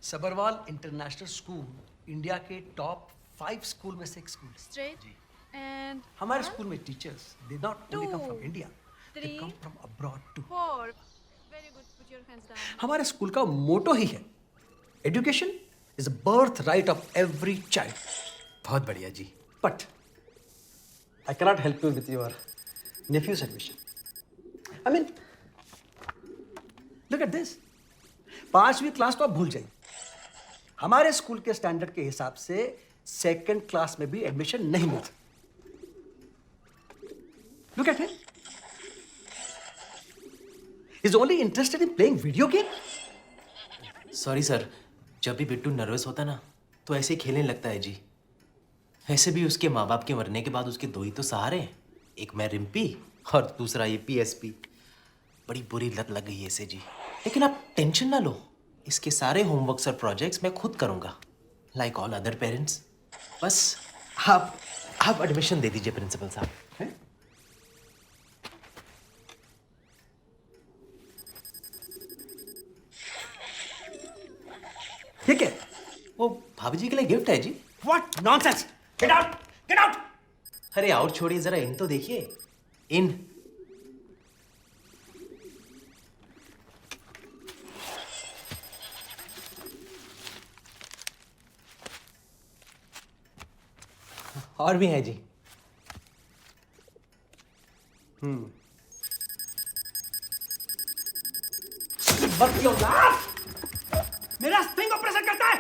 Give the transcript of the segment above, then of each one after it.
Sabharwal international school India के top 5 school में से एक स्कूल है। Straight and हमारे one, स्कूल में teachers they not only come from India, they three, come from abroad to. 4. Very good. Put your hands down. हमारे school का मोटो ही है education is a birth right of every child. बहुत बढ़िया जी। But I cannot help you with your nephews admission. I mean look at this, 5वीं class तो आप भूल जाइए। हमारे स्कूल के स्टैंडर्ड के हिसाब से 2nd क्लास में भी एडमिशन नहीं मिलता। Look at him, is only interested in playing video game. Sorry sir, जब भी बिट्टू नर्वस होता ना तो ऐसे ही खेलने लगता है जी। वैसे भी उसके माँ बाप के मरने के बाद उसके 2 ही तो सहारे हैं, एक मैं रिम्पी और दूसरा ये PSP। बड़ी बुरी लत लग गई है इसे जी। लेकिन आप टेंशन ना लो, इसके सारे होमवर्क्स और प्रोजेक्ट्स मैं खुद करूँगा, लाइक ऑल अदर पेरेंट्स। बस आप एडमिशन दे दीजिए प्रिंसिपल साहब। हैं? ठीक है। वो भाभी जी के लिए गिफ्ट है जी। What nonsense, get out, get out. अरे और छोड़िए, जरा इन तो देखिए, इन। और भी है जी। But your laugh! मेरा स्टिंग ऑपरेशन करता है।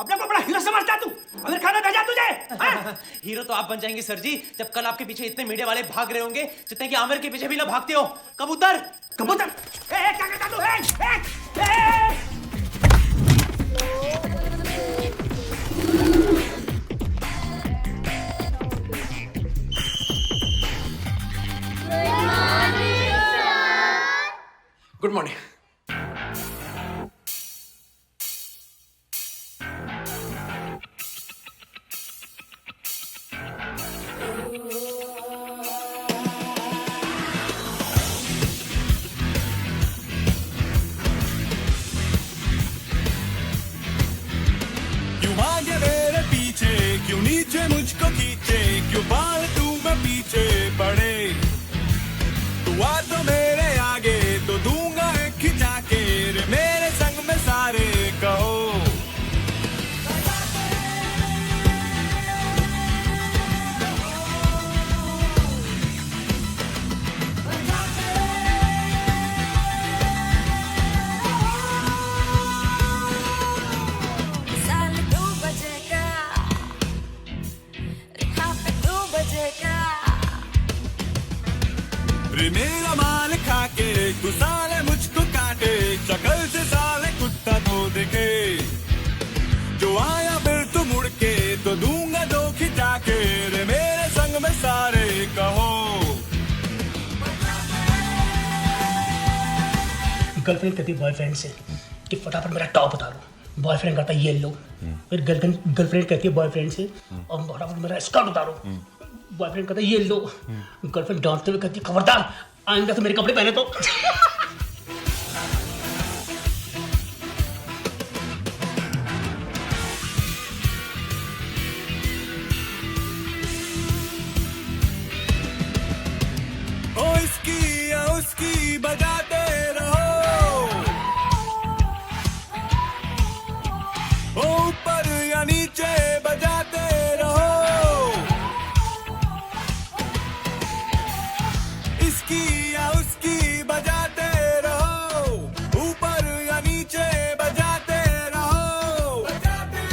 अपने को बड़ा हीरो समझता है तू। अगर खाना भेजा तुझे, हाँ? हीरो तो आप बन जाएंगे सर जी, जब कल आपके पीछे इतने मीडिया वाले भाग रहे होंगे जितने कि आमिर के पीछे भी ना भागते हो। कबूतर कबूतर, क्या करता तू? ए! Good morning. क्यों भागे मेरे पीछे, क्यों नीचे मुझको खींचे, क्यों बाल तू मैं पीछे पड़े। तू आ तो मेरे आगे तो दूंगा एक खिंचा के, रे मेरे संग में सारे कहो। साल 2 बजेगा, यहाँ पे 2 बजेगा। रे मेरा माल खा के तू साले मुझको काटे, शक्ल से साले कुत्ता तो देखे। जो आया फिर तू मुड़ के तो दूंगा 2 खिंचा के, रे मेरे संग में सारे कहो। गर्लफ्रेंड कहती है बॉयफ्रेंड से कि फटाफट मेरा टॉप उतारो, बॉयफ्रेंड कहता है ये लो। फिर गर्लफ्रेंड कहती है बॉयफ्रेंड से और फटाफट मेरा स्कर्ट उतारो, बॉयफ्रेंड कहता है ये लो। गर्लफ्रेंड डांटते हुए कहती है खबरदार आइंदा तो मेरे कपड़े पहने तो। ओ इसकी या उसकी बजाते रहो, ओ ऊपर या नीचे बजाते रहो। इसकी या उसकी बजाते रहो, ऊपर या नीचे बजाते रहो। बजाते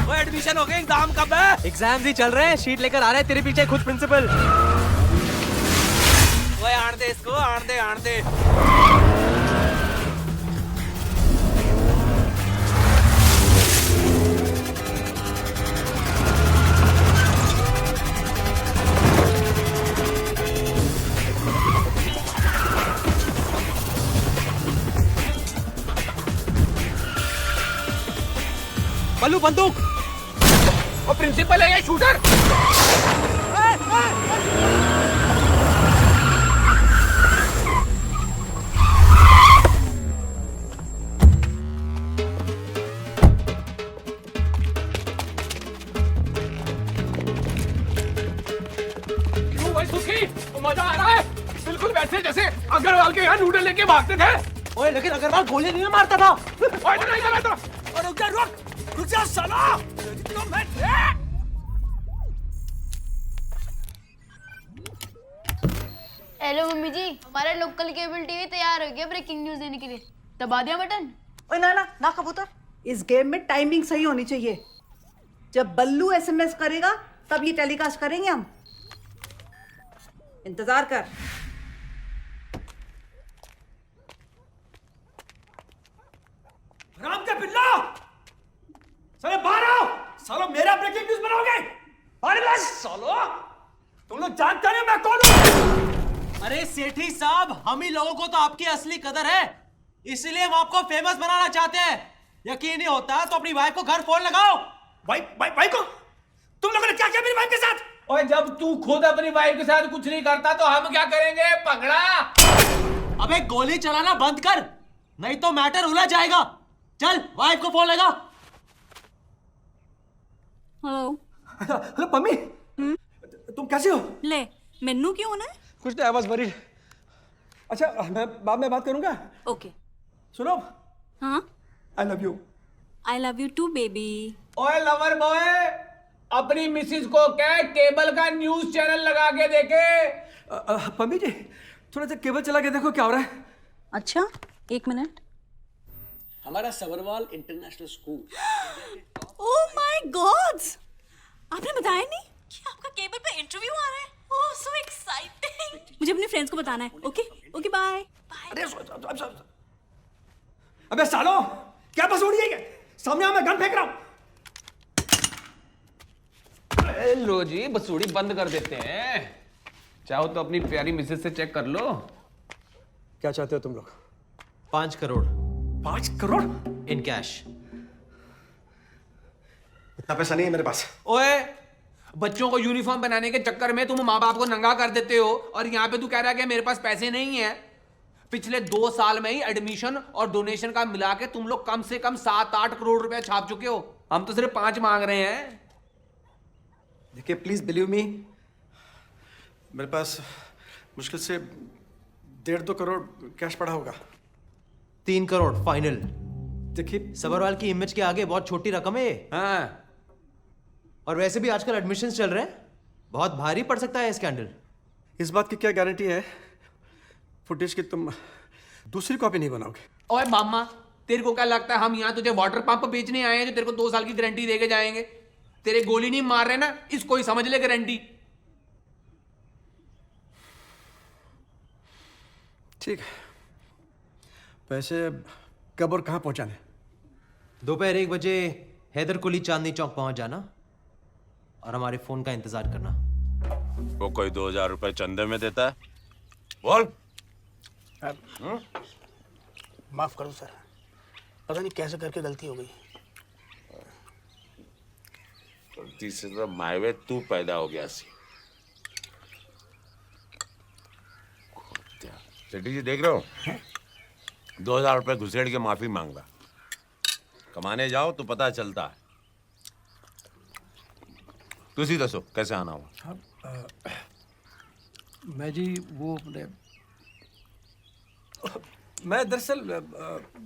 वो एडमिशन हो गया, एग्जाम कब है? एग्जाम्स ही चल रहे हैं, शीट लेकर आ रहे हैं तेरे पीछे खुद प्रिंसिपल। वो आण दे इसको, आण दे। चालू बंदूक। और प्रिंसिपल है ये शूटर। क्यों भाई सुखी, मजा आ रहा है? बिल्कुल वैसे जैसे अग्रवाल के यहाँ नूडल लेके भागते थे। ओए लेकिन अग्रवाल गोली नहीं मारता था। ओए इधर नहीं चला और रुक जा साला। हेलो मम्मी जी, हमारा लोकल केबल टीवी तैयार हो गया ब्रेकिंग न्यूज देने के लिए। दबा दिया बटन? ओए ना ना ना कबूतर, इस गेम में टाइमिंग सही होनी चाहिए। जब बल्लू एसएमएस करेगा तब ये टेलीकास्ट करेंगे हम। इंतजार कर। राम का बिल्ला, साले बाहर आओ। सालो मेरा ब्रेकिंग न्यूज बनाओगे? अरे बस सालो, तुम लोग जानते नहीं मैं कौन हूं। अरे सेठी साहब, हम ही लोगों को तो आपकी असली कदर है, इसलिए हम आपको फेमस बनाना चाहते हैं। यकीन नहीं होता तो अपनी वाइफ को घर फोन लगाओ। भाई को तुम लोगों ने क्या किया मेरी वाइफ के साथ? और जब तू खुद अपनी वाइफ के साथ कुछ नहीं करता तो हम क्या करेंगे पगड़ा? अबे गोली चलाना बंद कर, नहीं तो मैटर उलझ जाएगा। चल वाइफ को फोन लगा। हेलो। हेलो पम्मी, तुम कैसे हो? ले, मेनू क्यों होना है? कुछ नहीं, आई वाज वरीड। अच्छा मैं बाद में बात करूंगा। ओके। सुनो, हाँ, I love you. I love you too baby. ओए लवर बॉय, अपनी मिसिस को कह केबल का न्यूज चैनल लगा के देखे। पम्मी जी, थोड़ा सा केबल चला के देखो क्या हो रहा है। अच्छा, एक मिनट। हमारा Sabharwal international school. Oh my God, आपने बताया नहीं कि आपका केबल पे इंटरव्यू आ रहा है? Oh so exciting. मुझे अपने फ्रेंड्स को बताना है। Okay okay, bye bye. अबे सालो, क्या बस उड़ी है? सामने आ, मैं गन फेंक रहा हूं। लो जी, बसूड़ी बंद कर देते हैं। चाहो तो अपनी प्यारी मिसेस से चेक कर लो। क्या चाहते हो तुम लोग? 5 करोड़ 5 करोड़ इन कैश। इतना पैसा नहीं है मेरे पास। ओए, बच्चों को यूनिफॉर्म बनाने के चक्कर में तुम माँ बाप को नंगा कर देते हो और यहाँ पे तू कह रहा है कि मेरे पास पैसे नहीं है। पिछले 2 साल में ही एडमिशन और डोनेशन का मिला के तुम लोग कम से कम 7-8 करोड़ रुपया छाप चुके हो। हम तो सिर्फ 5 मांग रहे हैं। देखिए प्लीज बिलीव मी, मेरे पास मुश्किल से 1.5-2 करोड़ कैश पड़ा होगा। 3 करोड़ फाइनल। देखिए सबरवाल की इमेज के आगे बहुत छोटी रकम है ये। हाँ, और वैसे भी आजकल एडमिशन्स चल रहे हैं, बहुत भारी पड़ सकता है स्कैंडल। इस बात की क्या गारंटी है फुटेज की तुम दूसरी कॉपी नहीं बनाओगे? ओए मामा, तेरे को क्या लगता है हम यहाँ तुझे वाटर पंप बेचने आए हैं जो तेरे को 2 साल की गारंटी देके जाएंगे? तेरे गोली नहीं मार रहे ना, इसको ही समझ ले गारंटी। ठीक है, पैसे कब और कहाँ पहुंचाने? दोपहर 1 बजे हैदर कुली चांदनी चौक पहुंच जाना और हमारे फोन का इंतजार करना। वो कोई 2000 रुपए चंदे में देता है? बोल। माफ करो सर, पता नहीं कैसे करके गलती हो गई। गलती से तो मायवे तू पैदा हो गया सी। सेठी जी देख रहे हो, 2000 रुपए घुसेड़ के माफी मांग रहा। कमाने जाओ तो पता चलता है। तुसी दसो कैसे आना हुआ? मैं जी वो मैं दरअसल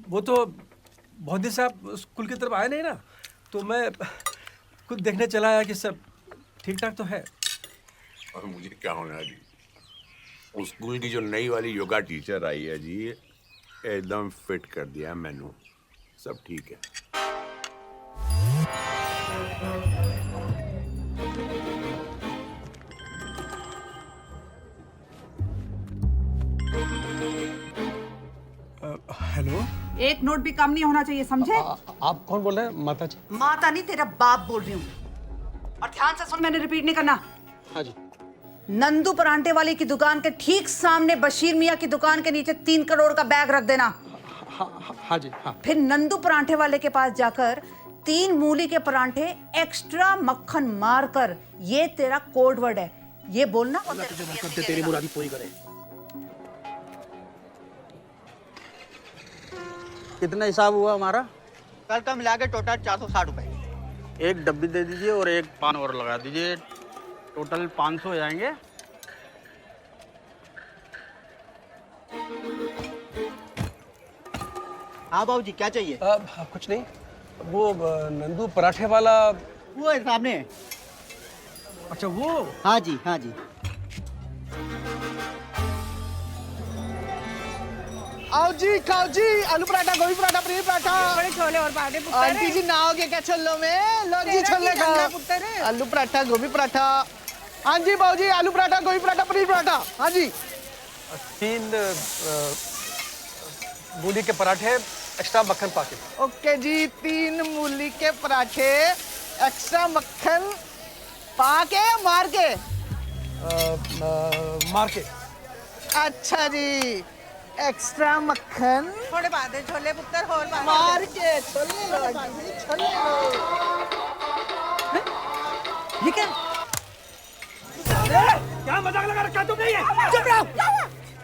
वो तो बहुत दिन से आप स्कूल की तरफ आए नहीं ना, तो मैं खुद देखने चला आया कि सब ठीक ठाक तो है। और मुझे क्या होना है जी, उस स्कूल की जो नई वाली योगा टीचर आई है जी, एकदम फिट कर दिया है मैनू, सब ठीक है। हेलो, एक नोट भी कम नहीं होना चाहिए, समझे? आप कौन बोल रहे हैं? माता जी? माता नहीं, तेरा बाप बोल रही हूँ। और ध्यान से सुन, मैंने रिपीट नहीं करना। हाँ जी। नंदू परांठे वाले की दुकान के ठीक सामने बशीर मियाँ की दुकान के नीचे 3 करोड़ का बैग रख देना। हाँ जी हाँ। फिर नंदू परांठे वाले के पास जाकर 3 मूली के परांठे एक्स्ट्रा मक्खन मारकर, ये तेरा कोड वर्ड है। ये बोलना तेरी मुरादी पूरी करे। कितना हिसाब हुआ हमारा? कल का मिला के टोटल 460 रुपए। एक डब्बी दे दीजिए और एक पान और लगा दीजिए, टोटल 500 हो जाएंगे। हाँ बाबूजी, क्या चाहिए? कुछ नहीं, वो नंदू पराठे वाला। वो है सामने। अच्छा वो। हाँ जी, हाँ जी। आओ जी, खाओ जी, आलू पराठा, गोभी पराठा, पनीर पराठा, बड़े छोले और पराठे। आंटी जी नाओगे क्या छोलों में? लो जी छोले खाओ। आलू पराठा, गोभी पराठा। हाँ जी बाबूजी, आलू पराठा, गोभी पराठा, पनीर पराठा। हाँ जी। 3 मूली के पराठे एक्स्ट्रा मक्खन पाके। ओके जी, 3 मूली के पराठे एक्स्ट्रा मक्खन पाके या मार के? मार के। अच्छा जी, एक्स्ट्रा मक्खन थोड़े बाद छोले पुत्र और मार के छोले लो जी, छोले लो। ये क्या? क्या मजाक लगा रखा तुमने ये? चुप रहो।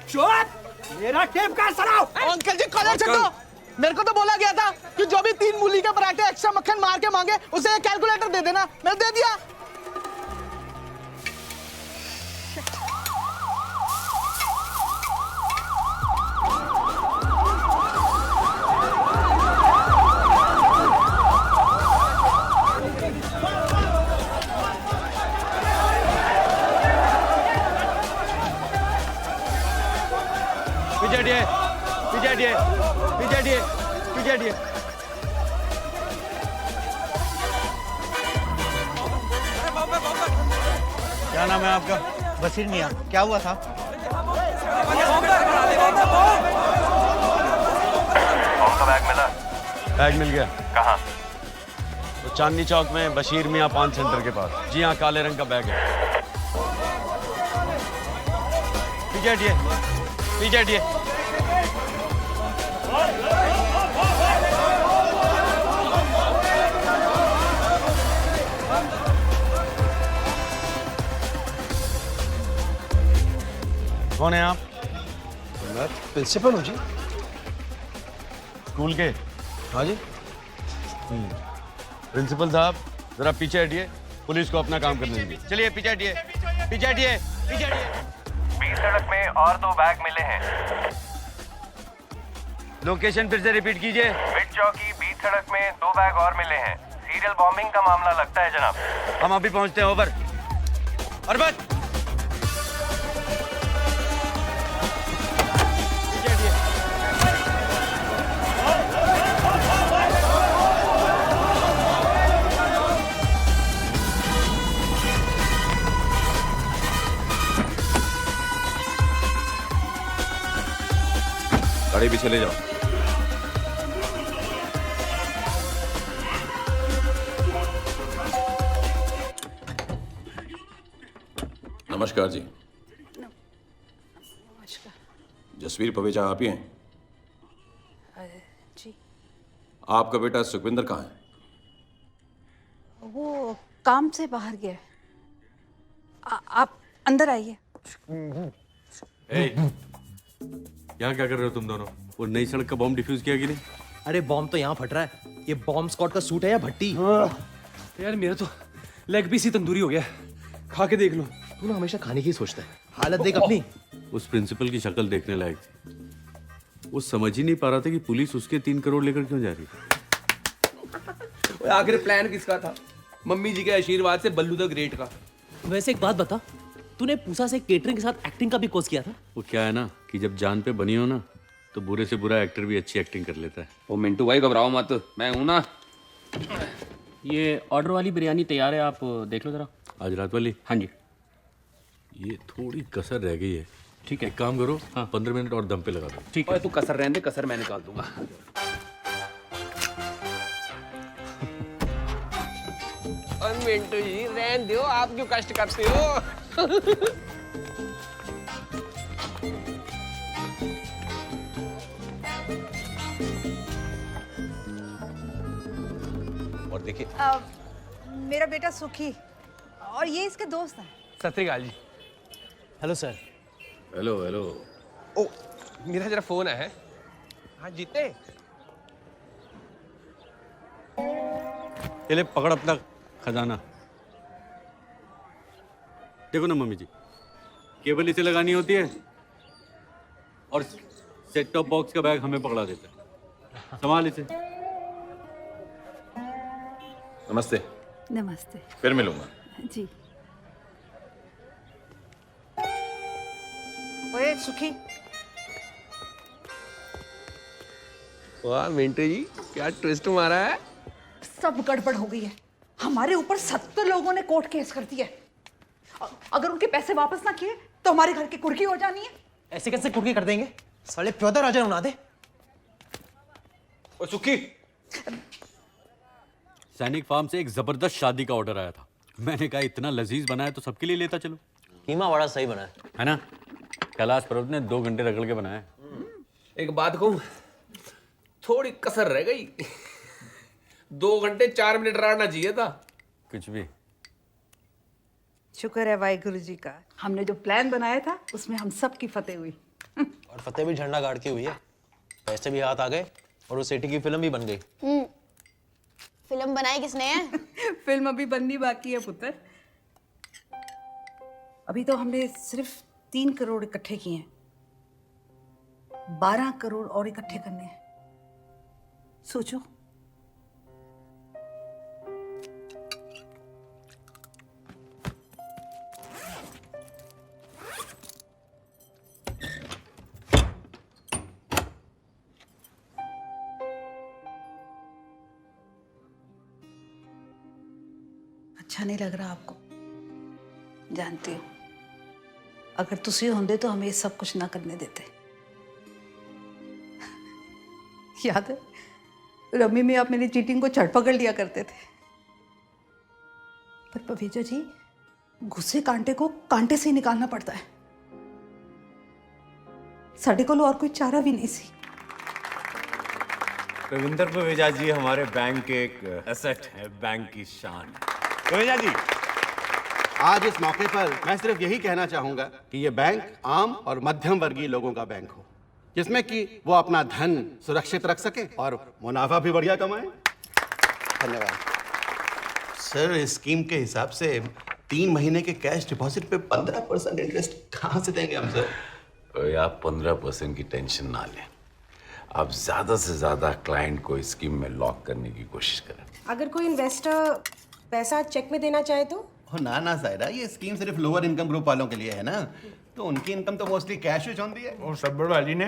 चुप। मेरा टेप का सराओ। अंकल जी कॉलर चेक करो। मेरे को तो बोला गया था कि जो भी 3 मूली के पराठे एक्स्ट्रा मक्खन मार के मांगे उसे कैलकुलेटर दे देना। मैं दे दिया। पीछे क्या नाम है आपका? बशीर मियाँ। क्या हुआ साहब? कौन सा बैग मिला? बैग मिल गया। कहाँ? तो चांदनी चौक में बशीर मियाँ पान सेंटर के पास। जी हाँ, काले रंग का बैग है। पीछे हटिए, पीछे हटिए। कौन है आप? मैं प्रिंसिपल हूँ जी। स्कूल के? हाँ जी। प्रिंसिपल साहब जरा पीछे हटिए, पुलिस को अपना काम करने दीजिए। चलिए पीछे हटिए, पीछे हटिए, पीछे हटिए। बीच सड़क में और 2 बैग मिले हैं। लोकेशन फिर से रिपीट कीजिए। मिड चौकी बीच सड़क में 2 बैग और मिले हैं। सीरियल बॉम्बिंग का मामला लगता है जनाब। हम अभी पहुंचते हैं। ओवर। अरबत गाड़ी भी चले जाओ। नमस्कार जी। नमस्कार जसवीर पवेचा आप ही हैं? जी। आपका बेटा सुखविंदर कहाँ है? वो काम से बाहर गया है। आप अंदर आइए। यहाँ क्या कर रहे हो तुम दोनों? वो नई सड़क का बॉम्ब डिफ्यूज किया कि नहीं? अरे बॉम्ब तो यहाँ फट रहा है। ये बॉम्ब स्क्वाड का सूट है या भट्टी? यार मेरा तो लेग पीस ही तंदूरी हो गया। खा के देख लो। तू ना हमेशा खाने की सोचता है। हालत देख अपनी। उस प्रिंसिपल की शक्ल देखने लायक थी। वो समझ ही नहीं पा रहा था कि पुलिस उसके 3 करोड़ लेकर क्यों जा रही है। आखिर प्लान किसका था? मम्मी जी के आशीर्वाद से बल्लू द ग्रेट का। वैसे एक बात बता, तूने पूसा से केटरिंग के साथ एक्टिंग का भी कोर्स किया था? वो क्या है ना कि जब जान पे बनी हो ना तो बुरे से बुरा एक्टर भी अच्छी एक्टिंग कर लेता है। ओ मिंटू भाई घबराओ मत, मैं हूं ना। ये ऑर्डर वाली बिरयानी तैयार है, आप देख लो जरा। आज रात वाली? हाँ जी। ये थोड़ी कसर रह गई है। ठीक है, एक काम करो, 15 मिनट और दम पे लगा दो। ठीक है। तू कसर रहने दे, कसर मैं निकाल दूंगा। और मिंटू जी रहने दो, आप क्यों कष्ट करते हो? और और देखिए मेरा बेटा सुखी और ये इसके दोस्त हैं। सत श्री अकाल जी। Hello sir. Hello hello. ओ मेरा जरा फोन है। हाँ जीते। चले पकड़ अपना खजाना। देखो ना मम्मी जी, केबल इसे लगानी होती है और सेट टॉप बॉक्स का बैग हमें पकड़ा देता है। संभाल इसे। नमस्ते। नमस्ते। फिर मिलूंगा। जी। ओए सुखी, वाह मिंटू जी क्या ट्विस्ट मारा है। सब गड़बड़ हो गई है। हमारे ऊपर 70 लोगों ने कोर्ट केस कर दिया है। अगर उनके पैसे वापस ना किए तो हमारे घर की कुर्की हो जानी है। ऐसे कैसे कुर्की कर देंगे? साले प्योदा राजा उड़ा दे। और सुखी, सैनिक फार्म से एक जबरदस्त शादी का ऑर्डर आया था। मैंने कहा इतना लजीज बना है तो सबके लिए लेता चलो। कीमा बड़ा सही बना है ना? कैलाश पर्वत ने 2 घंटे रगड़ के बनाया है। एक बात कहूं, थोड़ी कसर रह गई। 2 घंटे 4 मिनट रड़ना चाहिए था। कुछ भी। शुक्र है वाहिगुरु जी का, हमने जो प्लान बनाया था उसमें हम सब की फतेह हुई। और फतेह भी झंडा गाड़ के हुई है। पैसे भी हाथ आ गए और उस सेठी की फिल्म भी बन गई। फिल्म बनाई किसने है? फिल्म अभी बननी बाकी है पुत्र। अभी तो हमने सिर्फ 3 करोड़ इकट्ठे किए हैं। 12 करोड़ और इकट्ठे करने हैं। सोचो। अच्छा नहीं लग रहा आपको? जानती हूँ, अगर तुसी होंदे तो हमें ये सब कुछ ना करने देते। याद है रमी में आप मेरी चीटिंग को चढ़ पकड़ लिया करते थे। पर पवेजा जी, घुसे कांटे को कांटे से ही निकालना पड़ता है। साढ़े को और कोई चारा भी नहीं सी। रविंदर पवेजा जी हमारे बैंक के एक एसेट है, बैंक की शान। पवेजा जी, आज इस मौके पर मैं सिर्फ यही कहना चाहूंगा कि ये बैंक आम और मध्यम वर्गीय लोगों का बैंक हो, जिसमें कि वो अपना धन सुरक्षित रख सके और मुनाफा भी बढ़िया कमाए। धन्यवाद सर। इस स्कीम के हिसाब से 3 महीने के कैश डिपॉजिट पे 15% इंटरेस्ट कहाँ से देंगे हम सर? तो आप 15% की टेंशन ना लें। आप ज्यादा से ज्यादा क्लाइंट को इस स्कीम में लॉक करने की कोशिश करें। अगर कोई इन्वेस्टर पैसा चेक में देना चाहे तो? ना ना सायरा, ये स्कीम सिर्फ लोअर इनकम ग्रुप वालों के लिए है ना, तो उनकी इनकम तो मोस्टली कैश ही होती है। और सब्बर वाली ने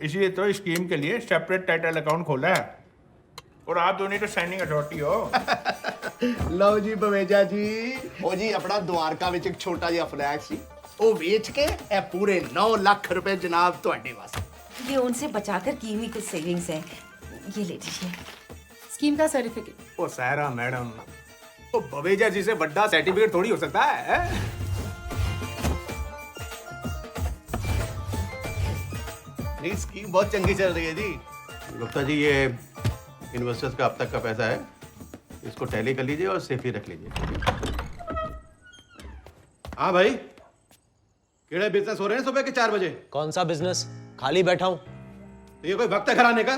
इसलिए तो इस स्कीम के लिए सेपरेट टाइटल अकाउंट खोला है। और आप दोनों तो साइनिंग अथॉरिटी हो। लो जी पवेजा जी, ओ जी अपना द्वारका में एक छोटा जिहा फ्लैट सी, ओ बेच के ए पूरे 9 लाख रुपए जनाब ਤੁਹਾਡੇ वास्ते। ये उनसे बचाकर की हुई कुछ सेविंग्स है, ये ले लीजिए स्कीम का सर्टिफिकेट। ओ सायरा मैडम, ओ पवेजा जी से बड़ा सर्टिफिकेट थोड़ी हो सकता है। ये स्कीम बहुत चंगी चल रही है जी। गुप्ता जी, ये इन्वेस्टर्स का अब तक का पैसा है, इसको टैली कर लीजिए और सेफ ही रख लीजिए। हाँ भाई, केड़े बिजनेस हो रहे हैं सुबह के 4 बजे? कौन सा बिजनेस? खाली बैठा हूँ। तो ये कोई वक्त है कराने का?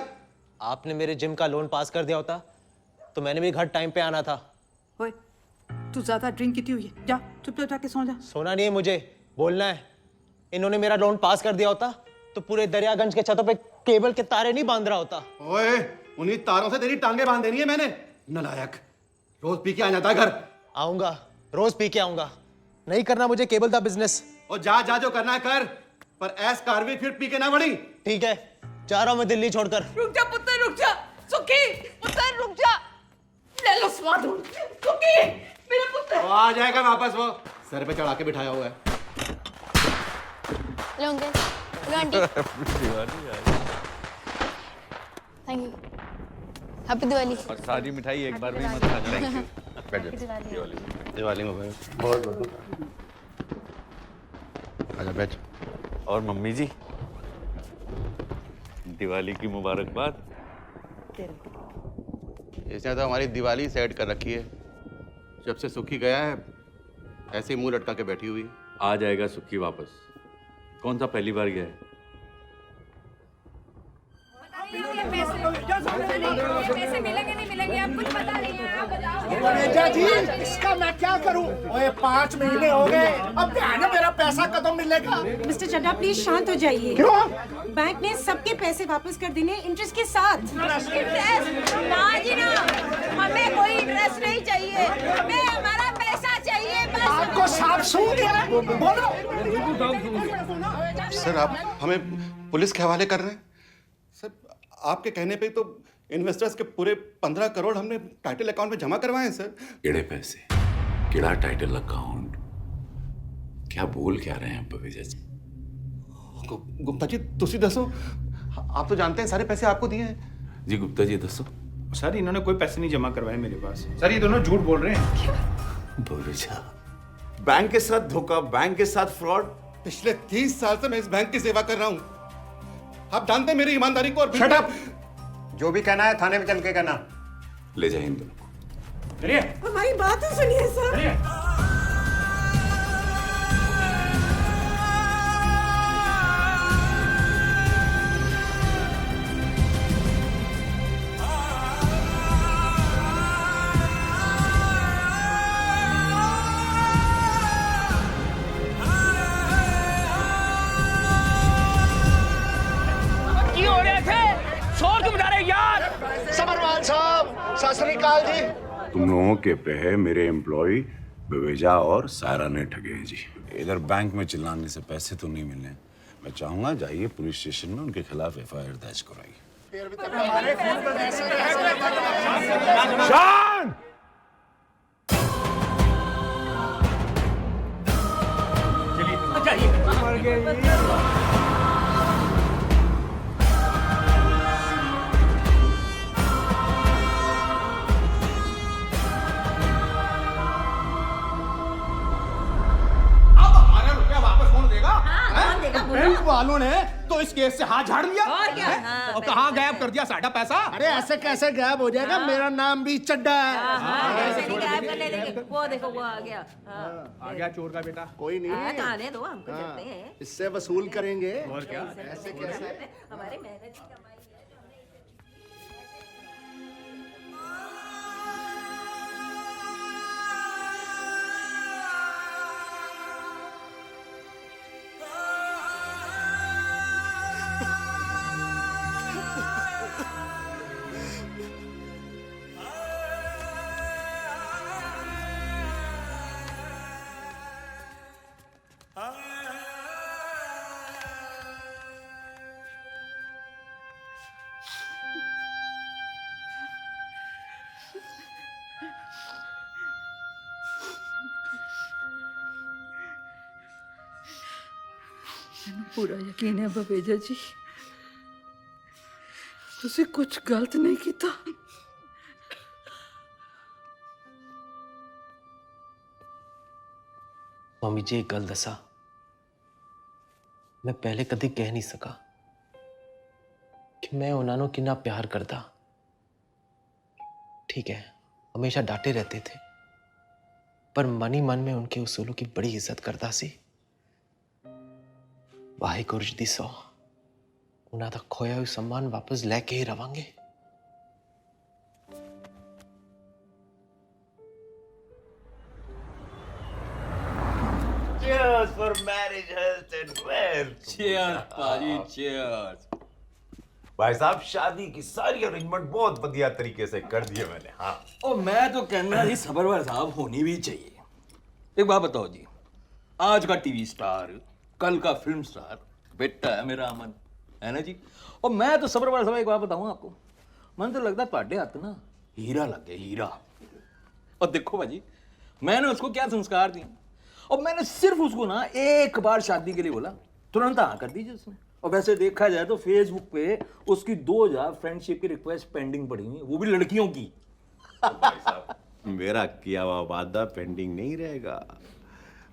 आपने मेरे जिम का लोन पास कर दिया होता तो मैंने भी घर टाइम पे आना था। ओए, तू ज्यादा ड्रिंक की हुई है, जा चुपचाप जाके सो जा। सोना नहीं है मुझे, बोलना है। इन्होंने मेरा लोन पास कर दिया होता तो पूरे दरियागंज के छतों पे केबल के तारे नहीं बांध रहा होता। ओए, उन्हीं तारों से तेरी टांगे बांध देनी है मैंने। नालायक, रोज पी के आ जाता है घर। आऊंगा, रोज पी के आऊंगा। नहीं करना मुझे केबल का बिजनेस। और जा जा जो करना है कर, पर ऐस कारवी फिर पी के ना बढ़ी। ठीक है, जा रहा हूं मैं दिल्ली छोड़कर। रुक जा पुत्र, रुक जा। सुखी पुत्र, रुक जा। ले लो स्वाद। सुखी मेरा पुत्र। वो आ जाएगा वापस, वो सर पे चढ़ा के बिठाया हुआ है। Hello uncle, hello aunty. Thank you. Happy Diwali. और सारी मिठाई एक बार में ही मत खाना। दिवाली मुबारक। बहुत बहुत। आजा बैठ। और मम्मी जी, दिवाली की मुबारकबाद। इसने तो हमारी दिवाली सेट कर रखी है। जब से सुखी गया है ऐसे ही मुंह लटका के बैठी हुई है। आ जाएगा सुखी वापस। कौन सा पहली बार गया है? पैसे मिलेंगे नहीं मिलेंगे आप कुछ पता नहीं है, आप बताओ। मैनेजर जी इसका मैं क्या करूं? ओए 5 महीने हो गए, अब क्या है ना मेरा पैसा कदम मिलेगा? मिस्टर चड्ढा प्लीज शांत हो जाइए। क्यों? बैंक ने सबके पैसे वापस कर देने इंटरेस्ट के साथ। इंटरेस्ट? ना जी ना, हमें कोई इंटरेस्ट नहीं चाहिए, हमें हमारा पैसा चाहिए बस। आपको साफ सुन गया? बोलो। सर आप हमें पुलिस के हवाले कर रहे हैं? सर आपके कहने पे तो इन्वेस्टर्स के पूरे 15 करोड़ हमने टाइटल अकाउंट में जमा करवाए हैं सर। किड़े पैसे, किड़ा टाइटल अकाउंट, क्या बोल क्या रहे हैं बवेजा जी? गुप्ता जी तुसी दसो, आप तो जानते हैं सारे पैसे आपको दिए हैं। जी गुप्ता जी दसो। सर इन्होंने कोई पैसे नहीं जमा करवाए मेरे पास। सर ये दोनों झूठ बोल रहे हैं। बवेजा, बैंक के साथ धोखा, बैंक के साथ फ्रॉड। पिछले 30 साल से मैं इस बैंक की सेवा कर रहा हूं। आप जानते हैं मेरी ईमानदारी को। Shut up! जो भी कहना है थाने में चल के कहना। ले जाए इन दोनों को। चलिए हमारी बात तो सुनिए सर। समरवाल साहब, सत श्री अकाल जी। तुम लोगों के पे है मेरे एम्प्लॉय बवेजा और सायरा ने ठगे हैं जी। इधर बैंक में चिल्लाने से पैसे तो नहीं मिलने। मैं चाहूंगा जाइए पुलिस स्टेशन में उनके खिलाफ FIR दर्ज कराइए। शान! बैंक वालों ने तो इस केस से हाथ झाड़ लिया और क्या? और कहाँ गायब कर दिया साਡਾ पैसा। अरे ऐसे कैसे गायब हो जाएगा? मेरा नाम भी चड्डा है। ऐसे नहीं गायब करने देंगे। वो देखो वो आ गया। आ गया चोर का बेटा। कोई नहीं, तो आने दो, हमको चलते हैं। इससे वसूल करेंगे। और क्या? ऐसे कैसे? हमारे मेहनत की कमाई है। पूरा यकीन है बवेजा जी, तुसी कुछ गलत नहीं किया। मम्मी जी एक गल दसा, मैं पहले कभी कह नहीं सका कि मैं उन्होंने कितना प्यार करता। ठीक है हमेशा डांटे रहते थे, पर मन ही मन में उनके उसूलों की बड़ी इज्जत करता सी। वाहिगुरू जी दी सौ, उन्हों का खोया हुआ सम्मान वापस लैके ही रवांगे। Cheers for marriage, health and wealth. Cheers, पाजी, cheers. भाई साहब शादी की सारी अरेंजमेंट बहुत बढ़िया तरीके से कर दिए मैंने। हाँ और मैं तो कहना जी सबरवाल साहब होनी भी चाहिए। एक बात बताओ जी, आज का टीवी स्टार, कल का फिल्म स्टार बेटा है मेरा अमन, है ना जी। और मैं तो सबरवाल साहब एक बात बताऊं आपको, मन तो लगता पाटे हाथ ना हीरा लग गया, हीरा। और देखो भाजी मैंने उसको क्या संस्कार दिए, और मैंने सिर्फ उसको ना एक बार शादी के लिए बोला, तुरंत हाँ कर दीजिए उसने। और वैसे देखा जाए तो फेसबुक पे उसकी 2000 फ्रेंडशिप की रिक्वेस्ट पेंडिंग पड़ी हुई, वो भी लड़कियों की। भाई साहब मेरा किया हुआ वादा पेंडिंग नहीं रहेगा।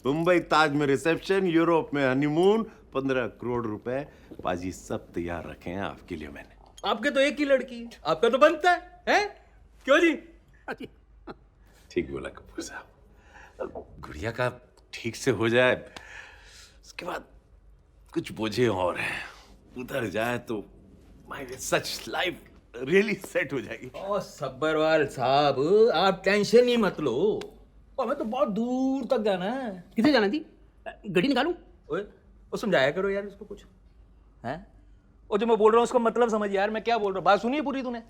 मुंबई ताज में रिसेप्शन, यूरोप में हनीमून, 15 करोड़ रुपए पाजी सब तैयार रखे हैं आपके लिए मैंने। आपके तो एक ही लड़की है, आपका तो बनता है? क्यों जी? ठीक बोला कपूर साहब। गुड़िया का ठीक से हो जाए, उसके बाद कुछ बोझे और हैं, उधर जाए तो my such life really set हो जाएगी। ओ सब्बरवाल साहब, आप टेंशन ही मत लो। हमें तो बहुत दूर तक जाना है। किधर जाना थी? गड्डी निकालूं? ओए, वो समझाया करो यार उसको कुछ, हैं? और जो मैं बोल रहा हूँ उसका मतलब समझ यार, मैं क्या बोल रहा हूँ, बात सुनिए पूरी तूने।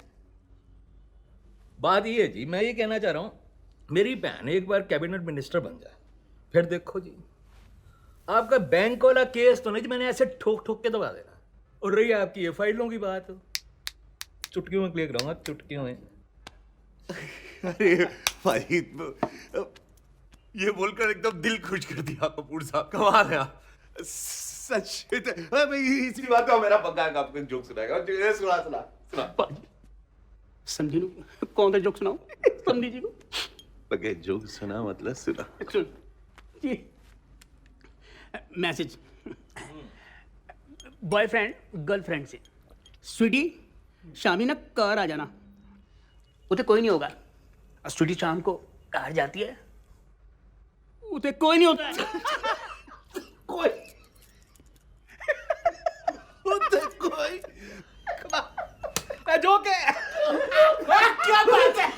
बात ये है जी, मैं ये कहना चाह रहा हूँ, मेरी बहन एक बार कैबिनेट मिनिस्टर बन जाए, फिर देखो जी, आपका बैंक वाला केस तो नहीं, मैंने ऐसे ठोक ठोक के दबा देना। और रही आपकी ये फाइलों की बात, चुटकियों में क्लिक रहूंगा, चुटकियों में। अरे भाई, ये बोलकर एकदम दिल खुश कर दिया कपूर साहब, कमाल है आप। सच इसी बात का मेरा पक्का है, आपको जोक सुनाएगा। सुना समझी लो कौन सा जोक सुनाओ? समझी जी को पक्के जोक सुना मतलब सुना। सुन जी, मैसेज बॉयफ्रेंड गर्लफ्रेंड से, स्वीटी शामी ना घर आ जाना, उसे कोई नहीं होगा। स्वीटी शाम को घर जाती है, उसे कोई नहीं होता है। कोई उसे कोई जोक है। क्या बात है?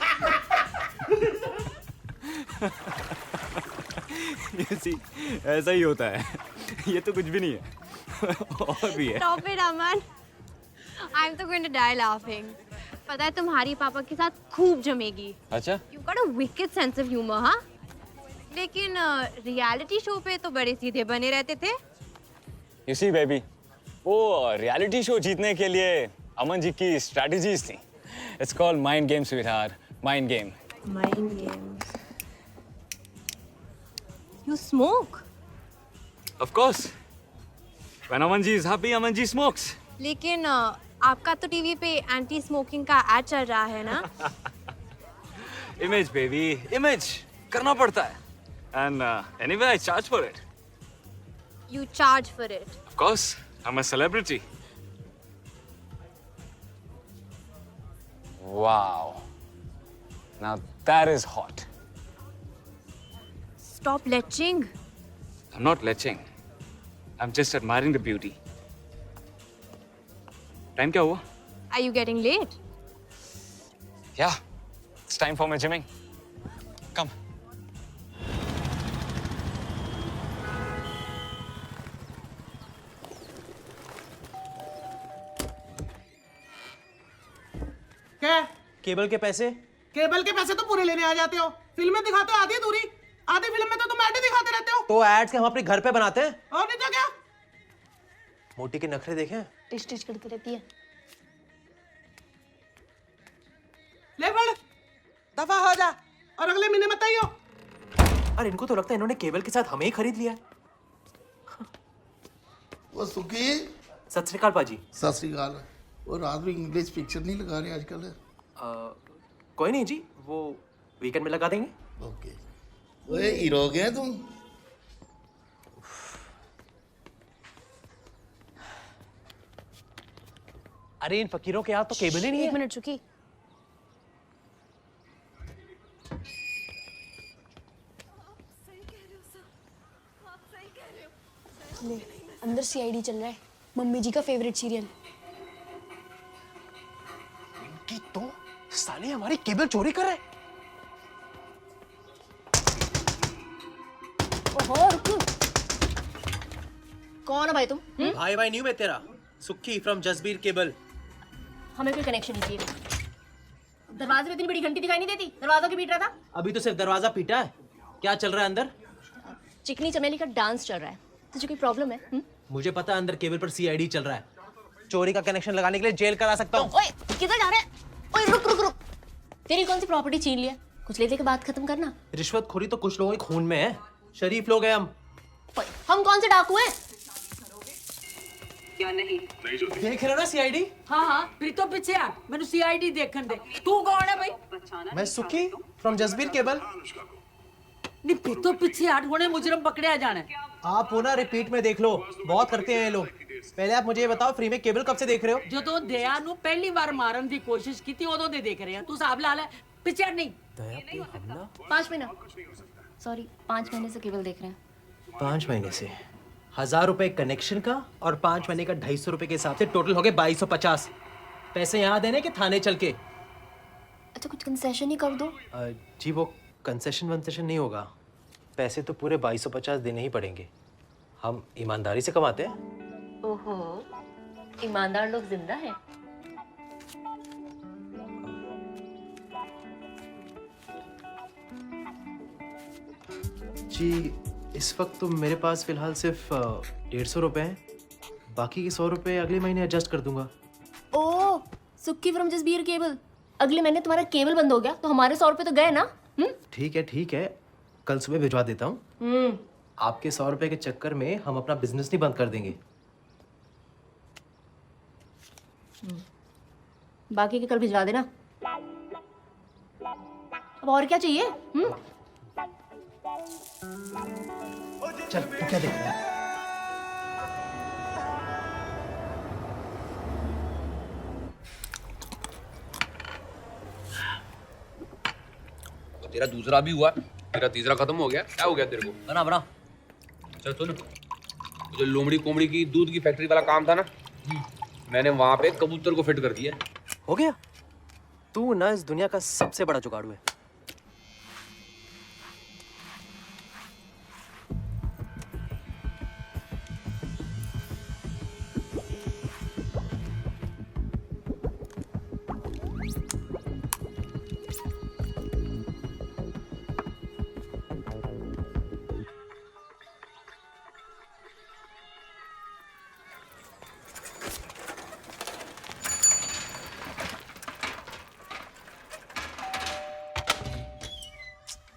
सी ऐसा ही होता है, ये तो कुछ भी नहीं है। और भी है। Stop it, Aman. I'm तो going to die laughing. पता है तुम्हारी पापा के साथ खूब जमेगी। अच्छा? You've got a wicked sense of humor, हाँ? लेकिन रियलिटी शो पे तो बड़े सीधे बने रहते थे। You see baby, वो रियलिटी शो जीतने के लिए अमन जी की स्ट्रैटेजीज थी। It's called mind game, sweetheart. Mind game. Mind games. You smoke? Of course. When Aman ji is happy, Aman ji smokes. लेकिन आपका तो टीवी पे एंटी स्मोकिंग का एड चल रहा है ना? Image baby, image. करना पड़ता है. And anyway, I charge for it. You charge for it. Of course, I'm a celebrity. Wow. Now that is hot. Stop leching. I'm not leching. I'm just admiring the beauty. Time क्या हुआ? Are you getting late? Yeah. It's time for my gymming. Come. क्या? Cable के पैसे? Cable के पैसे तो पूरे लेने आ जाते हो, फिल्में दिखाते हो आधी अधूरी, आधी फिल्म में तो तुम ऐड ही दिखाते रहते हो। तो एड्स के हम अपने घर पे बनाते हैं। और नहीं तो क्या? मोटी के नखरे देखे? टिच टिच करती रहती है। ले बढ़, दफा हो जा और अगले महीने मत आइयो। अरे इनको तो लगता है इन्होंने केबल के साथ हमें ही खरीद लिया। वो सुखी। सत श्री अकाल पाजी। सत श्री अकाल। वो रात में इंग्लिश पिक्चर नहीं लगा रहे आजकल? कोई नहीं जी, वो वीकेंड में लगा देंगे। ओके। ओए हीरो हो गया तुम? अरे इन फकीरों के यहाँ तो केबल ही नहीं है। एक मिनट चुकी। ले, अंदर सीआईडी चल रहा है, मम्मी जी का फेवरेट सीरियल। इनकी तो साले हमारी केबल चोरी कर रहे। ओहो रुको। कौन है भाई तुम? भाई भाई नहीं हूँ मैं तेरा, सुक्खी फ्रॉम जसबीर केबल। हमें कोई कनेक्शन नहीं चाहिए। दरवाजे पे इतनी बड़ी घंटी दिखाई नहीं देती, दरवाजा क्यों पीट रहा था? अभी तो सिर्फ दरवाजा पीटा है, क्या चल रहा है अंदर? चिकनी चमेली का डांस चल रहा है। तुझे कोई प्रॉब्लम है? मुझे पता है अंदर केबल पर सीआईडी चल रहा है। चोरी का कनेक्शन लगाने के लिए जेल करा सकता हूँ। ओए किधर जा रहा है? ओए रुक रुक रुक। तेरी कौन सी प्रॉपर्टी छीन लिया? कुछ ले दे के बात खत्म करना। रिश्वतखोरी तो कुछ लोगों के खून में है, शरीफ लोग हैं हम। हम कौन से डाकू हैं? या नहीं देख रहे हो ना सीआईडी? हाँ हाँ फिर तो पीछे आ, मैंने सीआईडी देखन दे। तू कौन है भाई? मैं सुखी फ्रॉम जसबीर केबल। नहीं फिर तो पीछे हट, होने मुजरम पकड़े आ जाने। आप हो ना, रिपीट में देख लो, बहुत करते हैं ये लोग। पहले आप मुझे ये बताओ फ्री में केबल कब से देख रहे हो? ਜਦੋਂ ਦਇਆ ਨੂੰ ਪਹਿਲੀ ਵਾਰ ਮਾਰਨ ਦੀ ਕੋਸ਼ਿਸ਼ ਕੀਤੀ ਉਦੋਂ ਦੇ ਦੇਖ ਰਹੇ ਆ ਤੂੰ ਹਿਸਾਬ ਲਾ ਲੈ ਪਿੱਛੇ ਨਹੀਂ दया पे हमला 5 महीना सॉरी 5 महीने से केवल देख रहे हैं 5 महीने से 1000 रुपए कनेक्शन का और 5 महीने का 250 रुपए के हिसाब से टोटल हो गए 2250। पैसे यहाँ देने कि थाने चल के? अच्छा कुछ कंसेशन ही कर दो। जी वो कंसेशन वंसेशन नहीं होगा, पैसे तो पूरे 2250 देने ही पड़ेंगे। हम ईमानदारी से कमाते हैं। ओहो ईमानदार लोग जिंदा हैं। जी इस वक्त तो मेरे पास फिलहाल सिर्फ 150 रुपए हैं, बाकी के 100 रुपए अगले महीने एडजस्ट कर दूंगा। ओह सुक्की फ्रॉम जसबीर केबल, अगले महीने तुम्हारा केबल बंद हो गया तो हमारे 100 रुपए तो गए ना। ठीक है, कल सुबह भिजवा देता हूँ। आपके 100 रुपए के चक्कर में हम अपना बिजनेस नहीं बंद कर देंगे। बाकी के कल भिजवा देना। अब और क्या चाहिए? चल तू क्या देख रहा है? तो तेरा दूसरा भी हुआ, तेरा तीसरा खत्म हो गया। क्या हो गया तेरे को? बना चल सुन, जो लोमड़ी कोमड़ी की दूध की फैक्ट्री वाला काम था ना, मैंने वहां पे कबूतर को फिट कर दिया। हो गया? तू ना इस दुनिया का सबसे बड़ा जुगाड़ू है।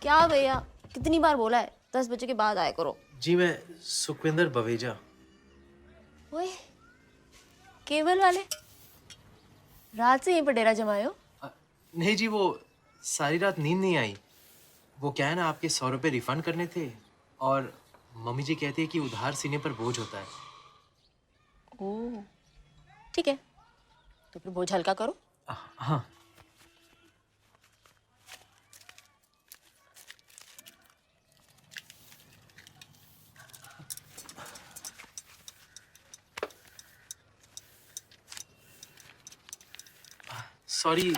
क्या भैया कितनी बार बोला है 10 बजे के बाद आया करो। जी मैं सुखविंदर बवेजा। ओए केबल वाले रात से यहीं पर डेरा जमाए हो? नहीं जी वो सारी रात नींद नहीं आई। वो क्या है ना, आपके 100 रुपए रिफंड करने थे और मम्मी जी कहती है कि उधार सीने पर बोझ होता है। ओह ठीक है तो फिर बोझ हल्का करो। हाँ सॉरी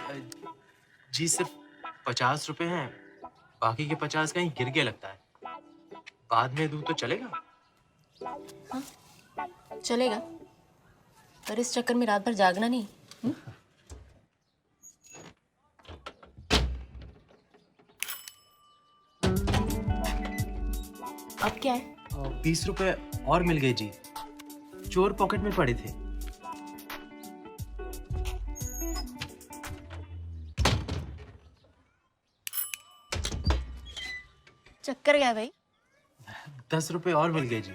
जी, सिर्फ 50 रुपए हैं, बाकी के 50 कहीं गिर गया लगता है। बाद में दूं तो चलेगा? हाँ चलेगा, पर इस चक्कर में रात भर जागना नहीं। अब क्या है? 20 रुपए और मिल गए जी, चोर पॉकेट में पड़े थे। चक्कर क्या है भाई? 10 रुपए और मिल गए जी।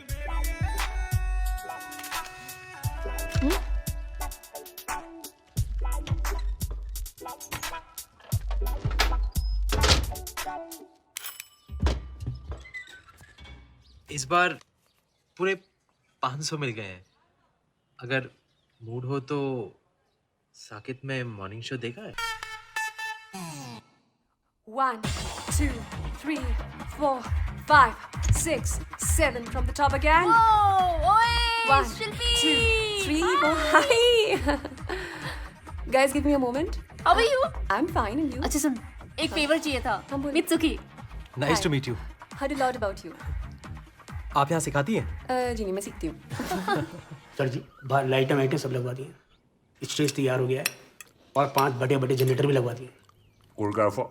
इस बार पूरे 500 मिल गए हैं। अगर मूड हो तो साकित में मॉर्निंग शो देखा है? 1, 2, 3, 4, 5, 6, 7 from the top again. Oh, oi, 1, Shilpi! 2, 3, 4. Hi. Guys, give me a moment. How are you? I'm fine, and you? अच्छा सुन, एक फेवर चाहिए था। Mitsuki. Nice to meet you. Heard a lot about you. आप यहाँ सिखाती हैं? जी नहीं, मैं सीखती हूँ। सर जी बाहर लाइटें वाइटें सब लगवा दी हैं, स्टेज तैयार हो गया है और 5 बड़े बड़े जनरेटर भी लगवा दिए। कोरियोग्राफर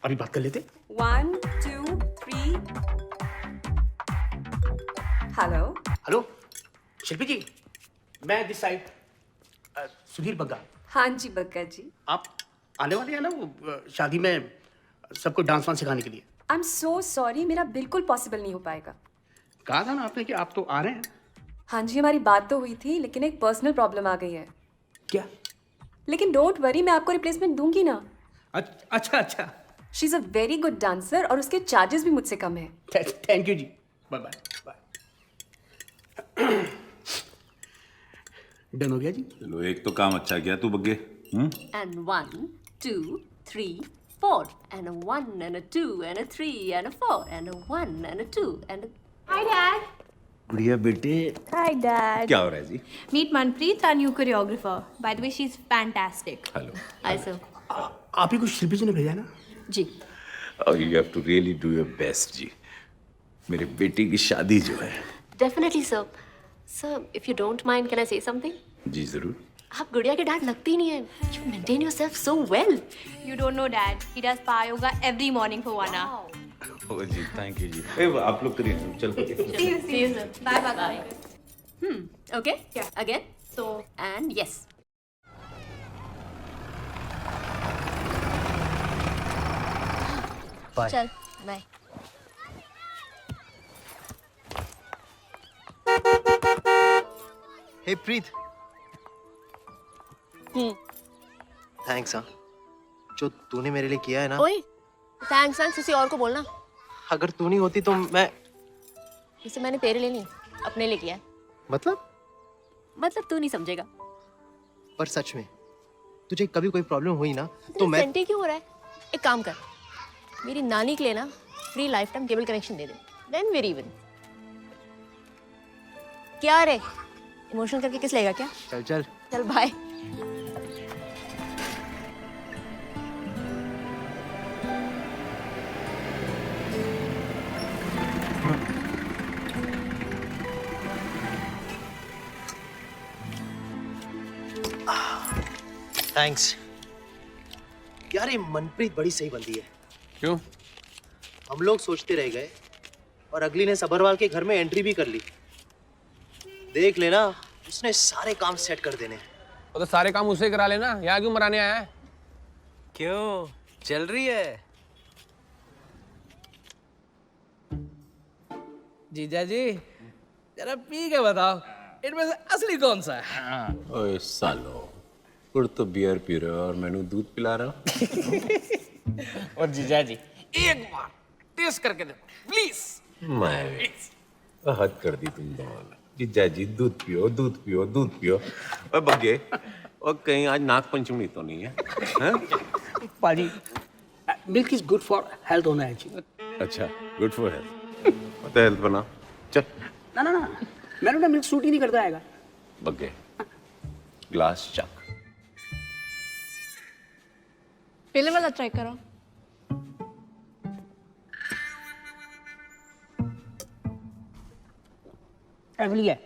अभी बात कर लेते। 1, 2, 3. हेलो हेलो शिल्पी जी, मैं दिस साइड सुधीर बग्गा। हाँ जी बग्गा जी। आप आने वाले हैं ना वो शादी में सबको डांस वांस सिखाने के लिए? आई एम सो सॉरी, मेरा बिल्कुल पॉसिबल नहीं हो पाएगा। कहा था ना आपने कि आप तो आ रहे हैं। हाँ जी हमारी बात तो हुई थी, लेकिन एक पर्सनल प्रॉब्लम आ गई है। क्या? लेकिन डोंट वरी, मैं आपको रिप्लेसमेंट दूंगी ना। अच्छा अच्छा। She is a very good dancer और उसके चार्जेस भी मुझसे कम है। थैंक यू जी, बाय बाय बाय। डन हो गया जी। चलो एक तो काम अच्छा किया तू बग्गे। And 1, 2, 3, 4. And a 1 and a 2 and a 3 and a 4 and a 1 and a 2 and a... Hi, Dad. गुड़िया बेटे Hi, Dad. क्या हो रहा है जी? Meet Manpreet, our new choreographer. By the way, she's fantastic. Hello. Hi, sir. आप ही कुछ शिल्पी जी ने भेजा ना? जी। Oh, you have to really do your best जी। मेरे बेटी की शादी जो है। Definitely, sir. Sir, if you don't mind, can I say something? जी जरूर। आप गुड़िया के डैड लगती नहीं है। You maintain yourself so well. You don't know, Dad. He does power yoga every morning for 1 hour. ओ जी थैंक यू जी। आप लोग करिए चल See you, sir. Bye, bye. Okay. Yeah. Again. So and yes. चल बाय। हे प्रीत, thanks हाँ, जो तूने मेरे लिए किया है ना। ओए थैंक्स किसी और को बोलना। अगर तू नहीं होती तो मैं। इसे मैंने तेरे लिए नहीं अपने लिए किया है। मतलब तू नहीं समझेगा। पर सच में तुझे कभी कोई प्रॉब्लम हुई ना तो मैं। सेंटी क्यों हो रहा है? एक काम कर, मेरी नानी के लिए ना free lifetime cable connection दे दे, देन वेरी इवन। क्या रे, इमोशनल करके किस लेगा क्या? चल चल चल बाय। थैंक्स यार, ये मनप्रीत बड़ी सही बंदी है। क्यों? हम लोग सोचते रह गए और अगली ने सबरवाल के घर में एंट्री भी कर ली। देख लेना, उसने सारे काम सेट कर देने। तो सारे काम उसे करा लेना, यहाँ क्यों मराने आया है? क्यों चल रही है? जीजा जी जरा पी के बताओ, इनमें से असली कौन सा है? ओए सालो, कुड़ तो बियर पी रहे हो और मैंने दूध पिला रहा हूँ। और जीजा जी एक बार टेस्ट करके देखो प्लीज। मैं हद कर दी तुम दोनों ने। जीजा जी दूध पियो दूध पियो दूध पियो। और बग्गे, और कहीं आज नाग पंचमी तो नहीं है? पाजी, milk is good for health होना है जी। अच्छा, गुड फॉर हेल्थ। तो हेल्थ बना चल। ना ना ना, मैंने ना मिल्क सूट ही नहीं करता है। बग्गे, ग्लास चक। पहले वाला ट्राई करो। एवली है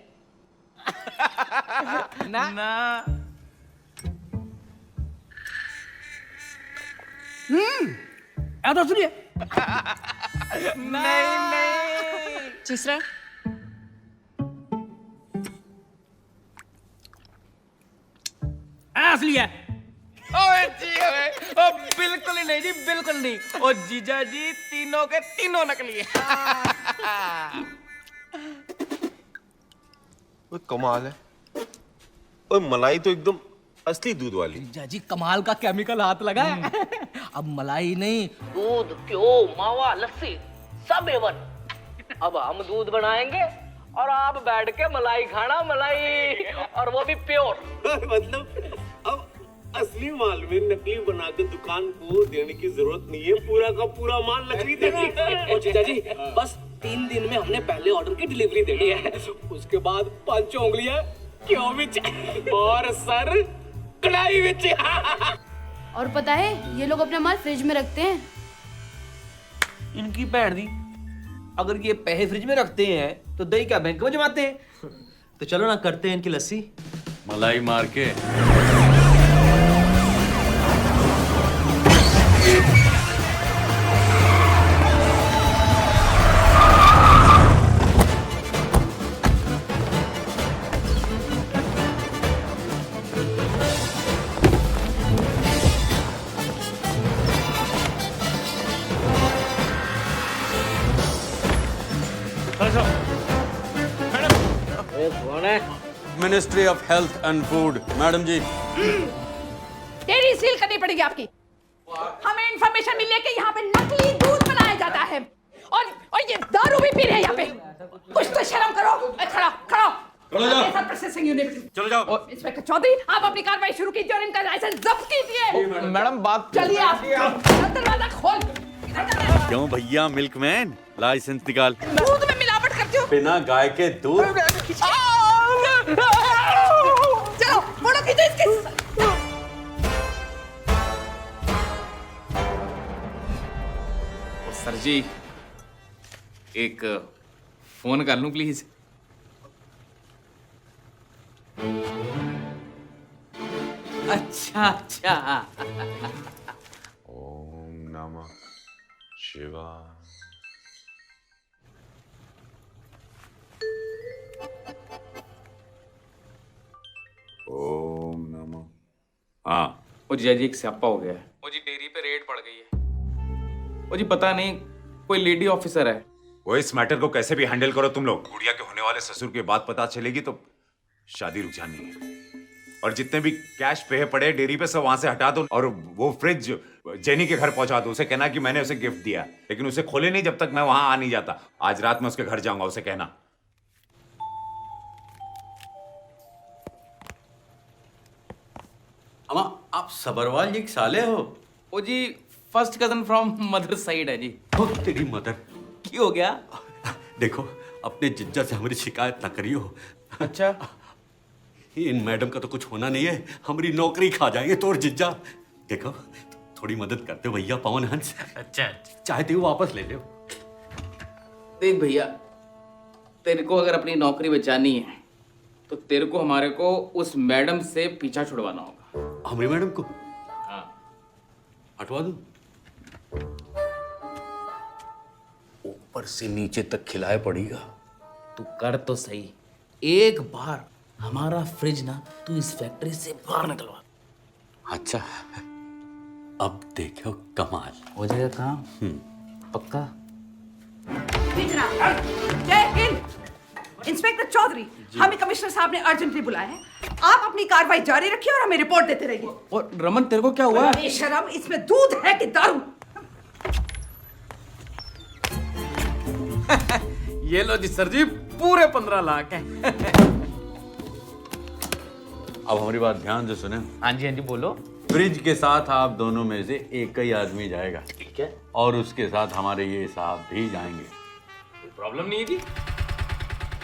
ना ना। तो सुनिए। नहीं नहीं। तीसरा। असली है। ओए जी ओए, ओ बिल्कुल ही नहीं जी, बिल्कुल नहीं। ओ जीजा जी तीनों के तीनों नकली है। वो कमाल है। और मलाई तो एकदम असली दूध वाली। जीजा जी कमाल का केमिकल हाथ लगा है। अब मलाई नहीं, दूध, घ्यो, मावा, लस्सी सब एवन। अब हम दूध बनाएंगे और आप बैठ के मलाई खाना, मलाई, और वो भी प्योर। मतलब अब असली माल में नकली बना के दुकान को देने की जरूरत नहीं है, पूरा का पूरा माल नकली देना। ओ जीजा जी, बस 3 दिन में हमने पहले ऑर्डर की डिलीवरी देनी है। उसके बाद 5 उंगलियां क्यों विच और सर कढ़ाई विच। और पता है ये लोग अपना माल फ्रिज में रखते हैं। इनकी भैन दी, अगर ये पैसे फ्रिज में रखते हैं तो दही क्या बैंक में जमाते हैं? तो चलो ना करते हैं इनकी लस्सी। मलाई मार के। Ministry of health and food, madam जी। तेरी सील करनी पड़ेगी आपकी। हमें इंफॉर्मेशन मिली है कि यहाँ पे नकली दूध बनाया जाता है और ये दारू भी पी रहे हैं यहाँ पे। कुछ तो शर्म करो। खड़ा खड़ा चलो जाओ। पैसा प्रोसेसिंग यूनिट। चलो जाओ। इंस्पेक्टर चौधरी, आप अपनी कार्रवाई शुरू कीजिए और इनका लाइसेंस जब्त कीजिए। मैडम बात चलिए आप दरवाजा खोल। क्यों भैया मिल्कमैन, लाइसेंस निकाल। दूध में मिलावट करते हो। बिना गाय के दूध। चलो फोटो खींचो इसके। सर जी, एक फोन कर लूं प्लीज? अच्छा अच्छा। ओम नमः शिवाय। ओम नमः। हाँ। ओ जी एक स्यापा हो गया है। ओ जी डेयरी पे रेड पड़ गई है। ओ जी पता नहीं कोई लेडी ऑफिसर है। वो इस मैटर को कैसे भी हैंडल करो तुम लोग। गुड़िया के होने वाले ससुर की बात पता चलेगी तो शादी रुक जानी है। और जितने भी कैश पे पड़े डेयरी पे सब वहां से हटा दो और वो फ्रिज जेनी के घर पहुंचा दो। उसे कहना कि मैंने उसे गिफ्ट दिया, लेकिन उसे खोले नहीं जब तक मैं वहां आ नहीं जाता। आज रात में उसके घर जाऊंगा, उसे कहना। अम्मा, आप सबरवाल जी के साले हो? ओ जी first cousin from mother side है जी। ओ तेरी मदर, की हो गया? देखो अपने जिज्जा से हमारी शिकायत ना करियो। अच्छा। इन मैडम का तो कुछ होना नहीं है, हमारी नौकरी खा जाएंगे तो और जिज्जा। देखो थोड़ी मदद करते भैया पवन हंस। अच्छा चाहते हो वापस ले लो। देख भैया, तेरे को अगर अपनी नौकरी बचानी है तो तेरे को हमारे को उस मैडम से पीछा छुड़वाना होगा। हमारी मैडम को? हाँ। हटवा दूं? ऊपर से नीचे तक खिलाए पड़ेगा। तू कर तो सही, एक बार हमारा फ्रिज ना तू इस फैक्ट्री से बाहर निकलवा। अच्छा, अब देखो कमाल हो जाएगा काम। पक्का? जय हिंद। इंस्पेक्टर चौधरी, हमें कमिश्नर साहब ने अर्जेंटली बुलाया है। आप अपनी कार्रवाई जारी रखिए और हमें रिपोर्ट देते रहिए। और रमन तेरे को क्या हुआ? बेशरम, इसमें दूध है कि दारू? ये लो जी सर जी, पूरे 15 लाख हैं। अब हमारी बात ध्यान से सुने। हाँ जी बोलो। फ्रिज के साथ आप दोनों में से एक ही आदमी जाएगा, ठीक है? और उसके साथ हमारे ये साहब भी जाएंगे। कोई प्रॉब्लम नहीं है जी।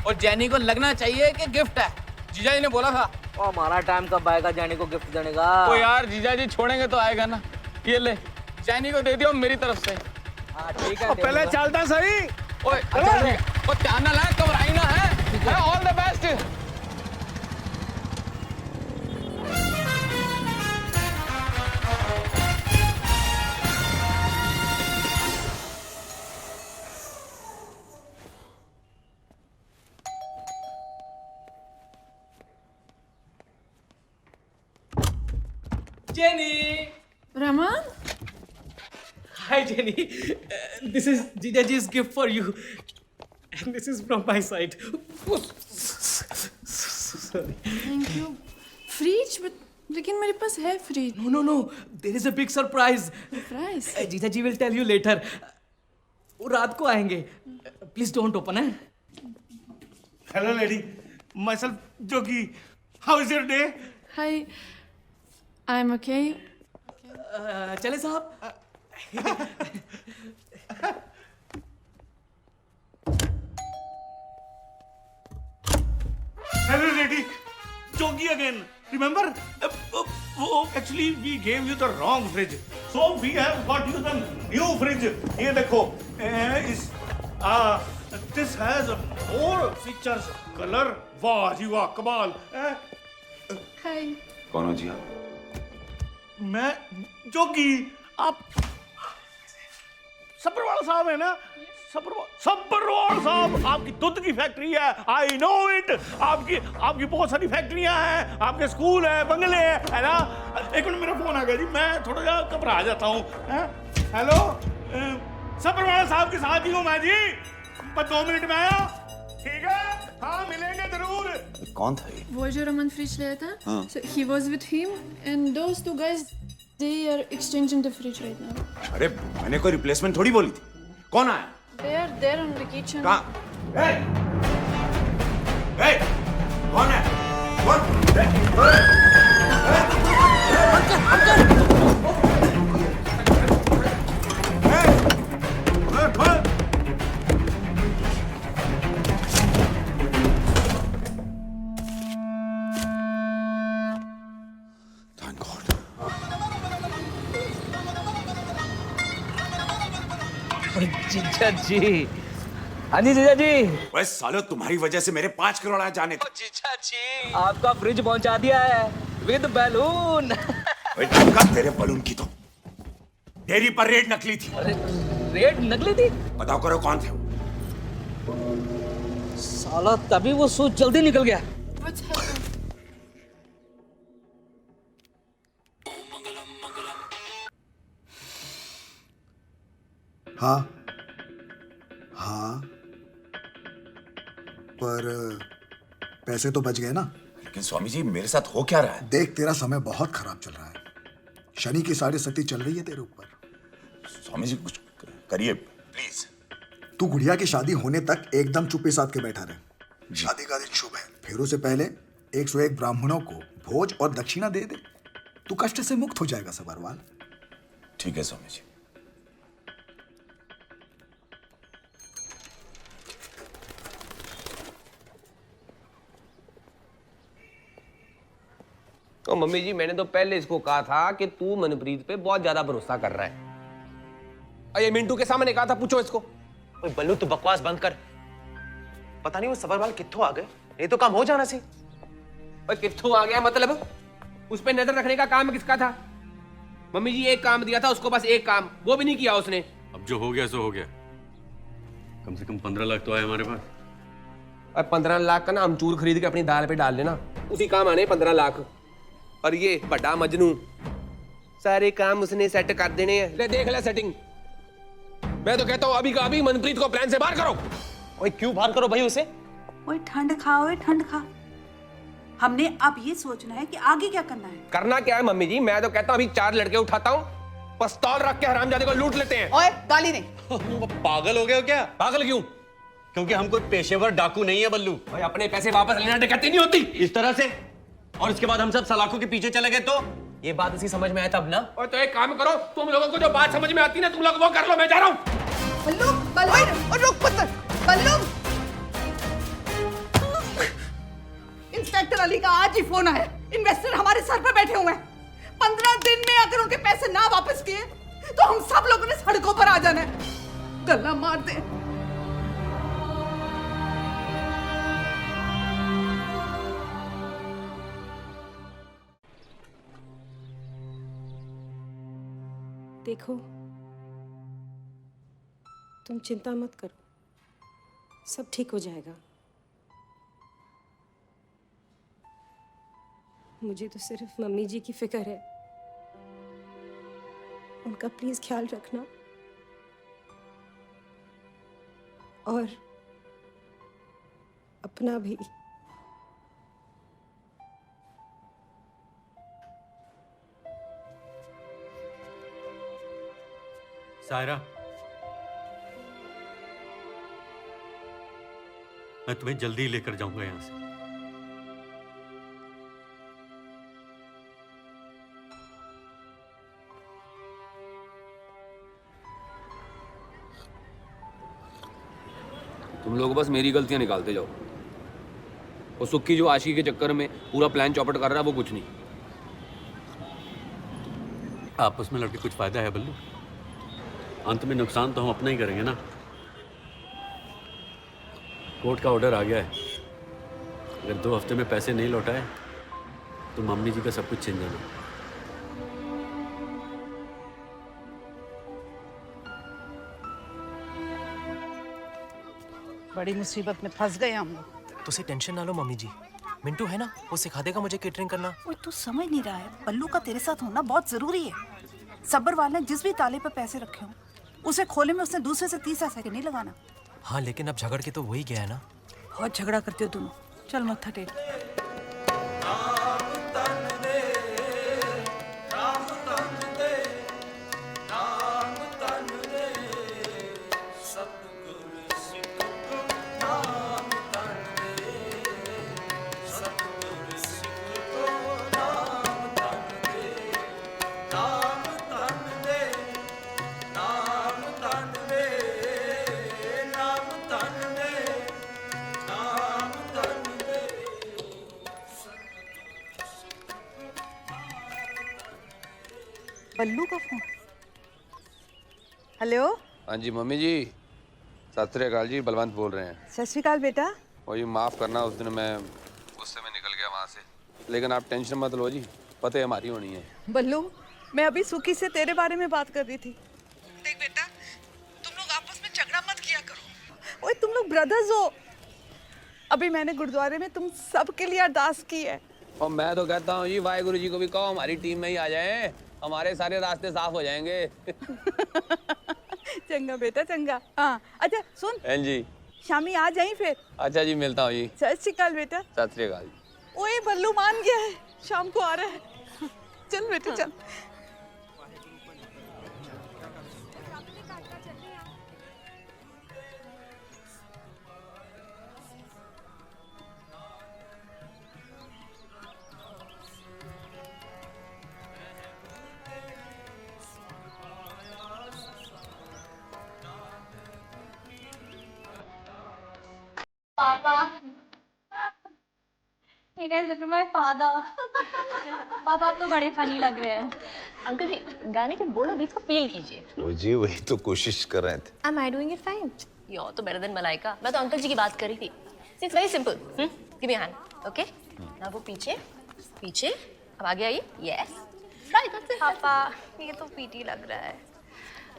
और जैनी को लगना चाहिए कि गिफ्ट है। जीजा जी ने बोला था। ओ हमारा टाइम कब आएगा जैनी को गिफ्ट देने का? तो यार जीजा जी छोड़ेंगे तो आएगा ना। ये ले, जैनी को दे दियो मेरी तरफ से। हाँ ठीक है। पहले चलता सही। ओए अच्छा ठीक है। और ध्यान ना लाए, घबराई ना है। All the best. Jenny! Raman? Hi Jenny, this is Jijaji's gift for you. And this is from my side. Sorry. Thank you. Fridge? But लेकिन मेरे पास है fridge. No, there is a big surprise. Surprise? Jijaji will tell you later. वो रात को आएंगे. Please don't open, eh? Hello lady, myself Jogi. How is your day? Hi. I'm okay. चले साहब? Hello lady, Jogi again. Remember? Actually, we gave you the wrong fridge. So we have got you the new fridge. ये देखो, this has more features, color. वाह जी वाह, कमाल. Hi. कौन हो जी आप? मैं जोगी, आप सब्बरवाल साहब है ना? सब्बरवाल साहब, आपकी दूध की फैक्ट्री है। I know it. आपकी बहुत सारी फैक्ट्रियां हैं, आपके स्कूल है, बंगले है ना? एक मिनट, मेरा फोन आ गया जी, मैं थोड़ा सा घबरा जाता हूँ। हेलो, सब्बरवाल साहब के साथ ही हूँ मैं जी। बस 2 मिनट में आया। ठीक है, हाँ मिलेंगे जरूर। कौन था ये? वो जो रमन fridge लाया था? हाँ। So he was with him and those two guys, they are exchanging the fridge right now. अरे मैंने कोई रिप्लेसमेंट थोड़ी बोली थी। कौन आया? They are there in the kitchen. कहाँ? जीजा जी, हाँ जी जीजा जी। वह सालो तुम्हारी वजह से मेरे 5 करोड़ आ जाने थे। जीजा जी, आपका फ्रिज पहुंचा दिया है विद बैलून। तेरे बलून की तो डेयरी पर रेड नकली थी। अरे रेड नकली थी? बताओ करो कौन थे वो? साला तभी वो सूट जल्दी निकल गया। हाँ हाँ, पर पैसे तो बच गए ना। लेकिन स्वामी जी मेरे साथ हो क्या रहा है? देख, तेरा समय बहुत खराब चल रहा है। शनि की साढ़े सती चल रही है तेरे ऊपर। स्वामी जी कुछ करिए प्लीज। तू गुड़िया की शादी होने तक एकदम चुप्पे साध के बैठा रहे। शादी का दिन शुभ है, फेरों से पहले 101 ब्राह्मणों को भोज और दक्षिणा दे दे। तू कष्ट से मुक्त हो जाएगा सबरवाल। ठीक है स्वामी जी। तो मम्मी जी मैंने तो पहले इसको कहा था कि तू मनप्रीत पे बहुत ज्यादा भरोसा कर रहा है। ये मिंटू के सामने कहा था, पूछो इसको। ओए बल्लू तू बकवास बंद कर। पता नहीं वो सबरवाल कित्थों आ गए, ये तो काम हो जाना सी। और कित्थों आ गया मतलब? उस पे नजर रखने का काम किसका था? मम्मी जी एक काम दिया था उसको, बस एक काम, वो भी नहीं किया उसने। अब जो हो गया सो हो गया। कम से कम 15 लाख तो आए हमारे पास। अब 15 लाख का ना अमचूर खरीद के अपनी दाल पे डाल लेना, उसी काम आने 15 लाख। और ये बड़ा मजनू, सारे काम उसने सेट कर देने हैं। ले देख ले सेटिंग। मैं तो कहता हूँ अभी का अभी मनप्रीत को प्लान से बाहर करो। ओए क्यों बाहर करो भाई उसे? ओए ठंड खा, ओए ठंड खा। हमने अब ये सोचना है कि आगे क्या करना है। करना क्या है मम्मी जी? मैं तो कहता हूँ अभी 4 लड़के उठाता हूँ, पिस्तौल रख के हरामजादे को लूट लेते हैं। ओए गाली नहीं। पागल हो गए हो क्या? पागल क्यों? क्योंकि हम कोई पेशेवर डाकू नहीं है बल्लू। भाई अपने पैसे वापस लेना डकैती नहीं होती इस तरह से। और इसके बाद हम सब सलाखों के पीछे चले गए तो ये बात इसी समझ में आया तब ना। और तो एक काम करो, तुम लोगों को जो बात समझ में आती है ना तुम लोग वो कर लो, मैं जा रहा हूँ। बल्लू, बल्लू, रुक पुत्र, बल्लू। इंस्पेक्टर अली का आज ही फोन आया। इन्वेस्टर हमारे सर पर बैठे हुए हैं। 15 दिन में अगर उनके पैसे ना वापस किए तो हम सब लोगों ने सड़कों पर आ जाना है। गला मार दे। देखो, तुम चिंता मत करो, सब ठीक हो जाएगा। मुझे तो सिर्फ मम्मी जी की फिक्र है। उनका प्लीज ख्याल रखना और अपना भी। सायरा, मैं तुम्हें जल्दी लेकर जाऊंगा यहां से। तुम लोग बस मेरी गलतियां निकालते जाओ। वो सुक्की जो आशिकी के चक्कर में पूरा प्लान चौपट कर रहा है वो कुछ नहीं। आपस में लड़के कुछ फायदा है बल्लू? अंत में नुकसान तो हम अपना ही करेंगे ना। कोर्ट का ऑर्डर आ गया है, अगर 2 हफ्ते में पैसे नहीं लौटाए तो मम्मी जी का सब कुछ छीन जाना। बड़ी मुसीबत में फंस गए हम लोग। तो उसे टेंशन ना लो मम्मी जी, मिंटू है ना, वो सिखा देगा मुझे केटरिंग करना। ओए तू समझ नहीं रहा है, पल्लू का तेरे साथ होना बहुत जरूरी है। सब्बरवाल ने जिस भी ताले पर पैसे रखे हों उसे खोले में उसने दूसरे से 30 सेकंड नहीं लगाना। हाँ लेकिन अब झगड़ के तो वही गया है ना। बहुत झगड़ा करते हो दोनों। चल मत्था टेक। बल्लू का फोन। हेलो। हाँ जी मम्मी जी, सत श्री अकाल जी, बलवंत बोल रहे हैं। सत श्री अकाल बेटा। और ये माफ़ करना, उस दिन मैं गुस्से में निकल गया वहाँ से, लेकिन आप टेंशन मत लो जी, पते हमारी होनी है। बल्लू, मैं अभी सुखी से तेरे बारे में बात कर रही थी। देख बेटा, तुम लोग आपस में झगड़ा मत किया करो। ओए तुम लोग ब्रदर्स हो। अभी मैंने गुरुद्वारे में तुम सबके लिए अरदास की है। और मैं तो कहता हूँ जी, वाहिगुरु जी को भी कहो हमारी टीम में ही आ जाए, हमारे सारे रास्ते साफ हो जाएंगे। चंगा बेटा चंगा। हाँ अच्छा सुन। हाँ जी। शामी आ जाई फिर। अच्छा जी, मिलता हूँ जी। सत श्री अकाल बेटा। सत श्री अकाल। ओए बल्लू मान गया है, शाम को आ रहा है। चल बेटा चल। पापा, it is literally my father. पापा आप तो बड़े फनी लग रहे हैं। अंकल जी गाने के बोलो बीच को फील कीजिए। वो जी वही तो कोशिश कर रहे थे। Am I doing it fine? You're तो better than मलाइका। मैं तो अंकल जी की बात कर रही थी। It's very simple. Give me a hand, okay? ना वो पीछे, पीछे, अब आगे आइए। Yes. Right, that's it. पापा ये तो पीटी लग रहा है।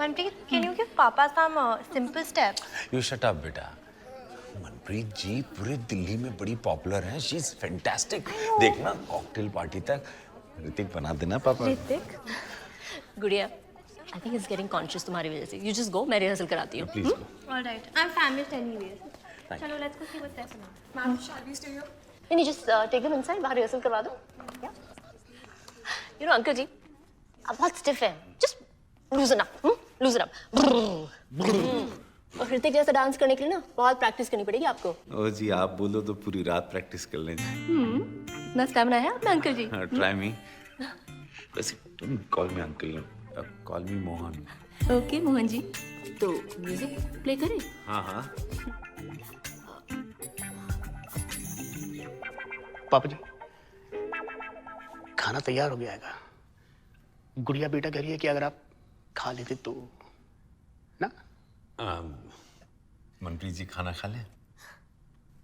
मनप्रीत, can you give पापा some simple steps? You shut up बेटा। मनप्रीत जी पूरे दिल्ली में बड़ी पॉपुलर हैं। She is fantastic. देखना कॉकटेल पार्टी तक ऋतिक बना देना पापा। ऋतिक? गुड़िया, I think he's getting conscious तुम्हारी वजह से। You just go, मैं रिहर्सल कराती हूँ। Please go. All right. I'm famished anyways. चलो let's go see what's there for now. Ma'am, shall we stay here? नहीं, just take them inside. बाहर rehearsal करवा दो। Yeah. You know अंकल जी, आप बहुत stiff हैं। Just loosen up. Loosen up. और ऋतिक जैसा डांस करने के लिए ना बहुत प्रैक्टिस करनी पड़ेगी आपको। ओ जी आप बोलो तो पूरी रात प्रैक्टिस कर लेंगे। ना स्टैमिना है आप में अंकल जी। Try me. वैसे तुम call me uncle, call me Mohan. Okay Mohan ji, तो म्यूजिक प्ले करें? हाँ हाँ। पापा जी खाना तैयार हो गया है। गुड़िया बेटा कह रही है कि अगर आप खा लेते तो ना। मनप्रीत जी खाना खा लें।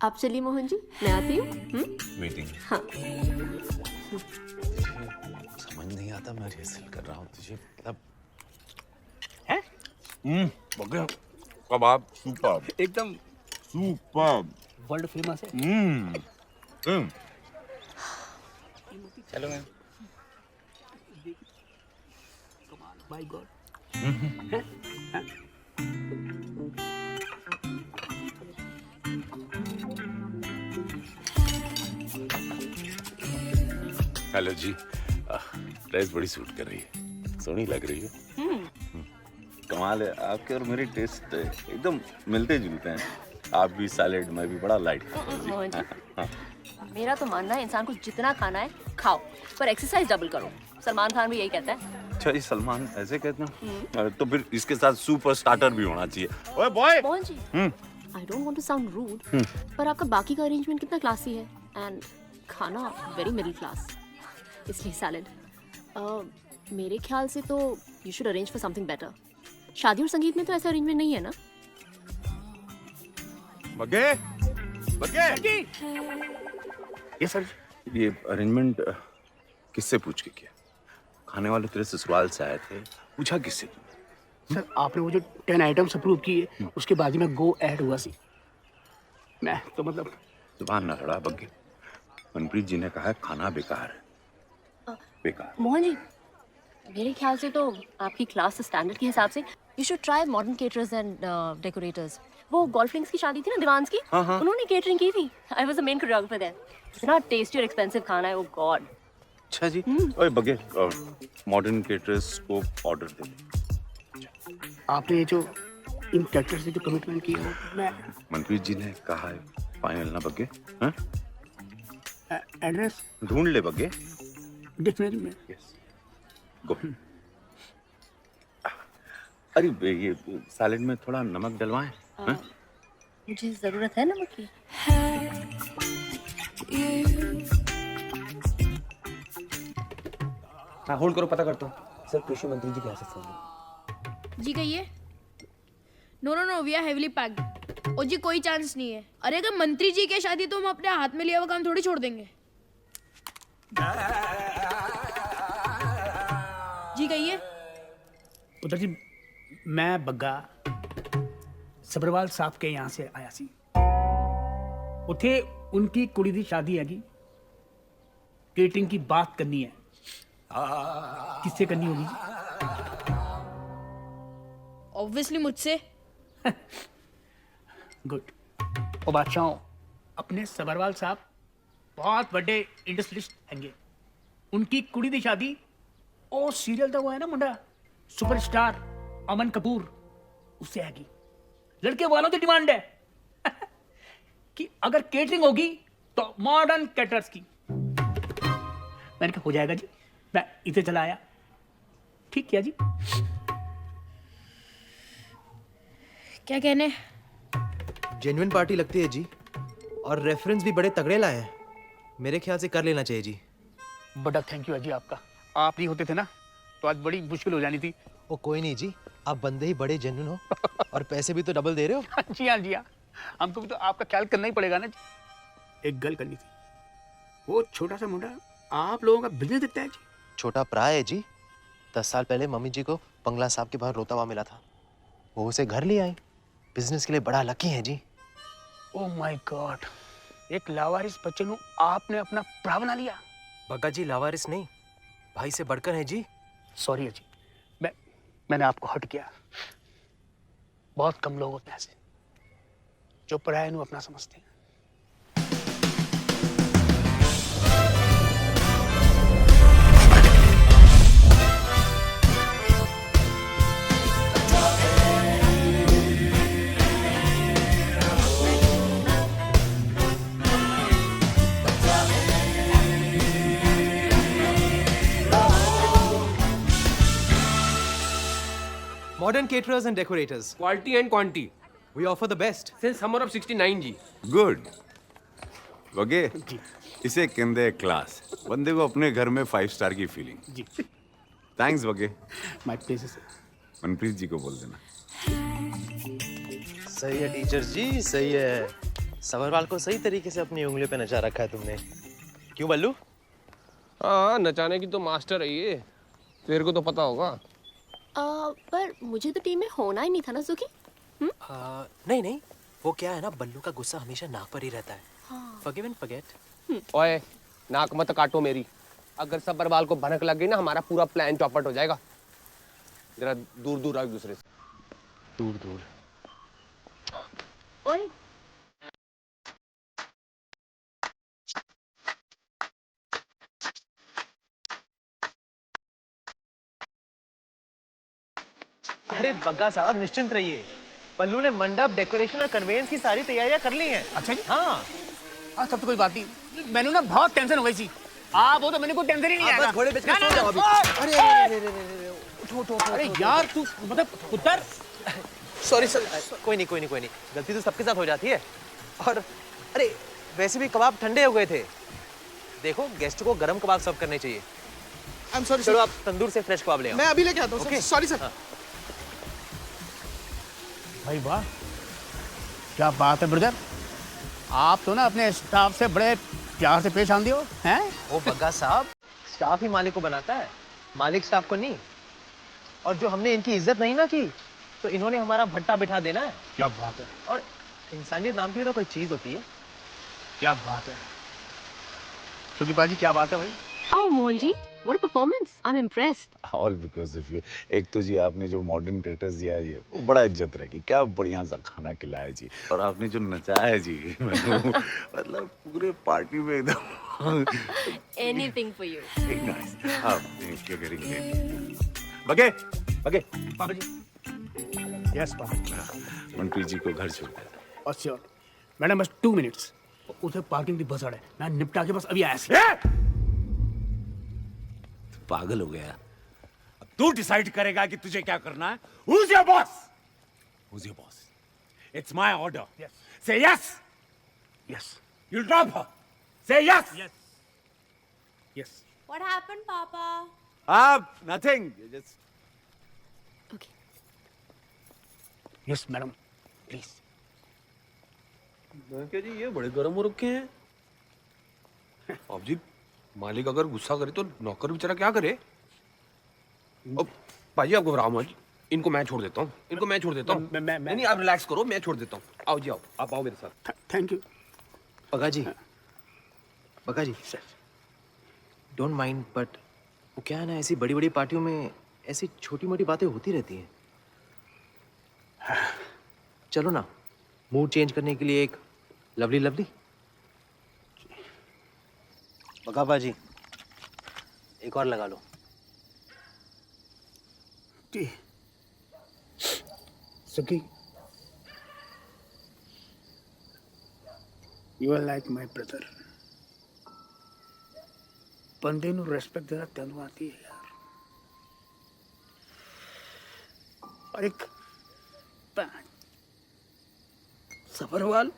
आप चलिए मोहन जी, मैं आती हूँ। वेटिंग। हाँ। समझ नहीं आता, मैं रिहर्सल कर रहा हूँ, तुझे मतलब है? कबाब सुपर, एकदम सुपर, वर्ल्ड फेमस है। चलो मैम। My god. हेलो जी, ड्रेस बड़ी सूट कर रही है, सोहनी लग रही है। कमाल है, आपके और मेरे टेस्ट एकदम मिलते जुलते हैं। आप भी सैलेड, मैं भी बड़ा लाइट खाता हूं मोहन जी। जी, मेरा तो मानना है इंसान को जितना खाना है खाओ, पर एक्सरसाइज डबल करो। सलमान खान भी यही कहता है। अच्छा ये सलमान ऐसे कहते हैं? तो फिर इसके साथ सुपर स्टार्टर भी होना चाहिए। ओए boy. Mohan ji, I don't want to sound rude, पर आपका बाकी का अरेंजमेंट कितना क्लासी है, एंड खाना वेरी मिडिल क्लास, इसलिए सैलेड। मेरे ख्याल से तो you should arrange for something better. शादी और संगीत में तो ऐसा अरेंजमेंट नहीं है ना। बगे बगे ये सर, ये अरेंजमेंट किससे पूछ के किया? खाने वाले तेरे ससुराल से आए थे, पूछा किससे तुमने? सर आपने वो जो 10 आइटम्स अप्रूव किए उसके बाद ही मैं गो ऐड हुआ सी। मैं तो मतलब जुबान ना लड़ा बग्गे। मनप्रीत जी ने कहा है खाना बेकार है, बेकार। मोहन जी, मेरे ख्याल से तो आपकी क्लास स्टैंडर्ड के हिसाब से you should try modern caterers and decorators. वो गोल्फ लिंक्स की शादी थी ना दीवान्स की, हाँ। उन्होंने केटरिंग की थी। I was the main choreographer there. इतना टेस्टी और एक्सपेंसिव खाना है, ओ गॉड। अच्छा जी। ओए बगे, मॉडर्न केटरर्स को ऑर्डर दे। आपने ये जो इन कैरेक्टर से जो कमिटमेंट किया है, मैं मनप्रीत जी ने कहा है फाइनल ना बगे। हाँ? एड्रेस ढूंढ ले बगे। डिक्शनरी में। Yes go. अरे ये सैलेड में थोड़ा नमक डलवाएं। मुझे जरूरत है नमक की। हाँ होल्ड करो, पता करता हूँ। सर कृषि मंत्री जी के यहाँ से फोन। जी कहिए। No no no, we are heavily packed. ओ जी कोई चांस नहीं है। अरे अगर मंत्री जी की शादी तो हम अपने हाथ में लिया हुआ काम थोड़ी छोड़ देंगे। जी कहिए। पुत्र जी मैं बग्गा सबरवाल साहब के यहाँ से आया सी। उठे उनकी कुड़ी दी शादी हैगी, केटरिंग की बात करनी है। किससे करनी होगी जी? ऑब्वियसली मुझसे। गुड। और बादशाह अपने सबरवाल साहब बहुत बड़े इंडस्ट्रियलिस्ट हैंगे। उनकी कुड़ी दी शादी ओ सीरियल था वो है ना मुंडा सुपरस्टार अमन कपूर, उससे हैगी। लड़के वालों की डिमांड है कि अगर केटरिंग होगी तो मॉडर्न कैटरर्स की। मैंने कहा हो जाएगा जी, मैं इसे चला आया। ठीक किया जी। क्या कहने? जेन्युइन पार्टी लगती है जी, और रेफरेंस भी बड़े तगड़े लाए हैं। मेरे ख्याल से कर लेना चाहिए जी। बड़ा थैंक यू है जी आपका। आप नहीं होते थे ना तो आज बड़ी मुश्किल हो जानी थी। ओ कोई नहीं जी, आप बंदे ही बड़े जेन्युइन हो और पैसे भी तो डबल दे रहे हो। जी हाँ जी हाँ, हमको भी तो आपका ख्याल करना ही पड़ेगा ना जी। एक गल करनी थी, वो छोटा सा मुंडा आप लोगों का बिजनेस देखता है जी। छोटा प्राय है जी। 10 साल पहले मम्मी जी को बंगला साहब के बाहर रोता हुआ मिला था, वो उसे घर ले आई। बिजनेस के लिए बड़ा लकी है जी। ओह माय गॉड, एक लावारिस बच्चे को आपने अपना भरा बना लिया। बग्गा जी लावारिस नहीं, भाई से बढ़कर है जी। सॉरी है जी, मैंने आपको हर्ट किया। बहुत कम लोग होते हैं ऐसे जो पराये ਨੂੰ अपना समझते हैं। Modern caterers and decorators. Quality and quantity. We offer the best. Since summer of 69 जी। गुड वगे इसे कहते क्लास। बंदे को अपने घर में 5 स्टार की फीलिंग जी। थैंक्स वगे। My place. मनप्रीत जी को बोल देना। सही है टीचर जी, सही है। सबरवाल को सही तरीके से अपनी उंगलियों पे नचा रखा है तुमने। क्यों बल्लू? हाँ, नचाने की तो मास्टर है ये, तेरे को तो पता होगा। पर मुझे तो टीम में होना ही नहीं था ना सुखी। नहीं नहीं, वो क्या है ना, बल्लू का गुस्सा हमेशा नाक पर ही रहता है। Forgive and forget। ओए, नाक मत काटो मेरी। अगर सबरवाल को भनक लग गई ना, हमारा पूरा प्लान चौपट हो जाएगा। जरा दूर दूर आओ एक दूसरे से। दूर दूर। ओए अरे बग्गा साहब निश्चिंत रहिए, पल्लू ने मंडप, डेकोरेशन और कन्वेंस की सारी तैयारियां कर ली हैं। अच्छा जी। हाँ सब तो कोई बात नहीं, मैंने ना बहुत टेंशन हो गई थी। आप हो तो मैंने कोई टेंशन ही नहीं आया। घोड़े बेच के सो जाओ अभी। अरे उठो उठो। अरे यार तू मतलब पुत्र। सॉरी सर, कोई नहीं, गलती तो सबके साथ हो जाती है। और अरे वैसे भी कबाब ठंडे हो गए थे। देखो गेस्ट को गरम कबाब सर्व करने चाहिए। I am sorry. चलो आप तंदूर से फ्रेश कबाब ले आओ। मैं अभी लेके आता हूँ सर। Sorry sir. भाई वाह, क्या बात है ब्रदर। आप तो ना अपने स्टाफ से बड़े प्यार से पेश आंदे हो हैं? वो बग्गा साहब, स्टाफ ही मालिक को बनाता है, मालिक स्टाफ को नहीं। और जो हमने इनकी इज्जत नहीं ना की, तो इन्होंने हमारा भट्टा बिठा देना है। क्या बात है। और इंसानियत नाम की तो कोई चीज होती है। क्या बात है सुखी बाजी, क्या बात है भाई। Oh, Mohan ji, what a performance! I'm impressed. All because of you. एक तो जी आपने जो मॉडर्न कैटर्स दिया है ये, वो बड़ा इज्जत रहेगी। क्या बढ़िया सा खाना खिलाया जी, और आपने जो नचाया है जी मतलब पूरे पार्टी में एकदम। Anything for you. नाइस। आप you're getting great। बगे पापा जी। Yes papa. मनप्रीत जी को घर छोड़ देता। और श्योर मैडम, बस 2 मिनट्स। उधर पार्किंग की बस अड़े, मैं निपटा के बस अभी आया सी। पागल हो गया। अब तू डिसाइड करेगा कि तुझे क्या करना है। Who's your boss? Who's your boss? It's my order. Yes. Say yes. Yes. You'll drop her. Say yes. Yes. Yes. What happened, Papa? Nothing yes madam please. क्या जी ये बड़े गर्म हो रखे हैं। अब जी मालिक अगर गुस्सा करे तो नौकर बेचारा क्या करे। अब भाई आप घबराओ मत, इनको मैं छोड़ देता हूँ, इनको मैं छोड़ देता हूँ। नहीं आप रिलैक्स करो, मैं छोड़ देता हूँ। आओ जी आओ, आप आओ मेरे साथ। Thank you. पगा जी सर डोंट माइंड, बट वो क्या है ना, ऐसी बड़ी बड़ी पार्टियों में ऐसी छोटी मोटी बातें होती रहती हैं। चलो ना, मूड चेंज करने के लिए एक लवली लवली। पगा जी एक और लगा लो। Suki, you are like my brother. बंदे ਨੂੰ ਰਿਸਪੈਕਟ ਦੇਣਾ ਤੈਨੂੰ ਆਤੀ ਹੈ ਯਾਰ। और एक सफरवाल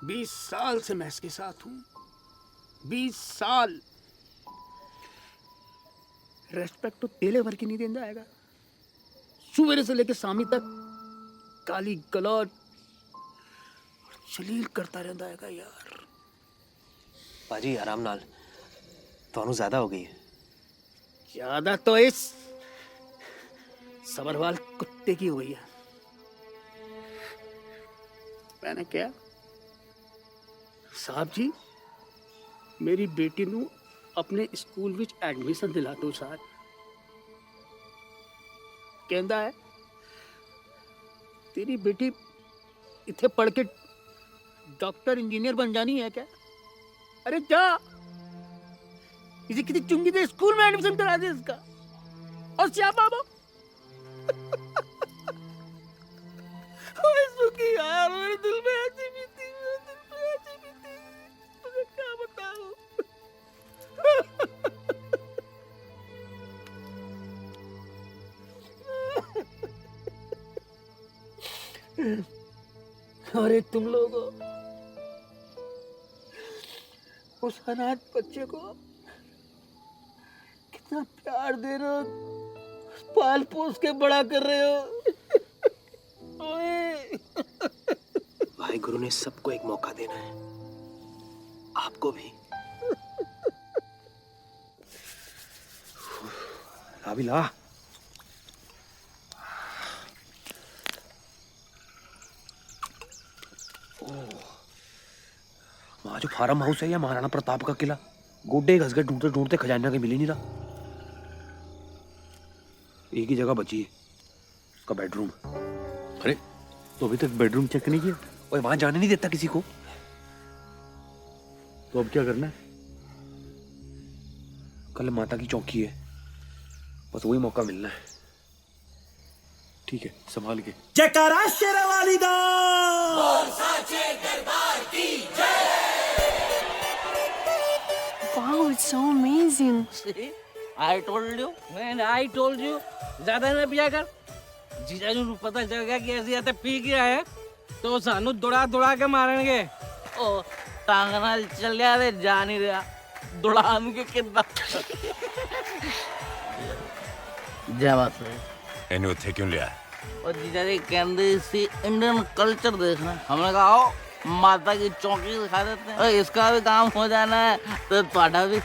20 साल से मैं इसके साथ हूं, 20 साल। रेस्पेक्ट तो तेले भर की नहीं देना आएगा। सुबह से लेके शामी तक काली गलौज और जलील करता रहता है यार। पाजी आराम नाल ਤੁਹਾਨੂੰ ज्यादा हो गई है। ज्यादा तो इस सबरवाल कुत्ते की हुई है। मैंने क्या साहब जी मेरी बेटी नू अपने स्कूल विच एडमिशन दिला दो साहब। कहता है तेरी बेटी इथे पढ़ के डॉक्टर इंजीनियर बन जानी है क्या? अरे जा किसी किसी चुंगी से स्कूल में एडमिशन करा दे इसका। और श्याम बाबू यार मेरे दिल में ऐसी भी थी, मेरे दिल में ऐसी भी थी, तुझे क्या बताऊं। अरे तुम लोग उस अनाथ बच्चे को कितना प्यार दे रहे हो, पाल पोस के बड़ा कर रहे हो। भाई गुरु ने सबको एक मौका देना है, आपको भी। अभी ला वहां जो फार्म हाउस है या महाराणा प्रताप का किला, गोड्डे घस गए ढूंढते ढूंढते खजाना के मिल ही नहीं रहा। एक ही जगह बची है, उसका बेडरूम। अरे तो अभी तक बेडरूम चेक नहीं किया? और वहां जाने नहीं देता किसी को। तो अब क्या करना है? कल माता की चौकी है, बस वही मौका मिलना है। ठीक है, संभाल के। जयकारा शेरवाली दा साचे दरबार की जय। Wow, it's so amazing. I told you, man, I told you. ज्यादा ना पिया कर। जीजाजी ਨੂੰ ਪਤਾ ਚੱਲ ਗਿਆ ਕਿ ਅਸੀਂ ਇੱਥੇ ਪੀ ਕੇ ਆਏ तो ਸਾਨੂੰ ਦੁੜਾ ਦੁੜਾ ਕੇ ਮਾਰਨਗੇ। ਉਹ ਟਾਂਗ ਨਾਲ ਚੱਲਿਆ ਤੇ ਜਾ ਨਹੀਂ ਰਿਹਾ, ਦੁੜਾਣਗੇ ਕਿੱਦਾਂ। ਜਵਾਬ ਇਹਨੂੰ ਇੱਥੇ ਕਿਉਂ ਲਿਆ? और जीजाजी कहते सी इंडियन कल्चर देखना। हमने कहा आओ माता की चौकी दिखा देते हैं, इसका भी काम हो जाना है तो ਤੁਹਾਡਾ भी।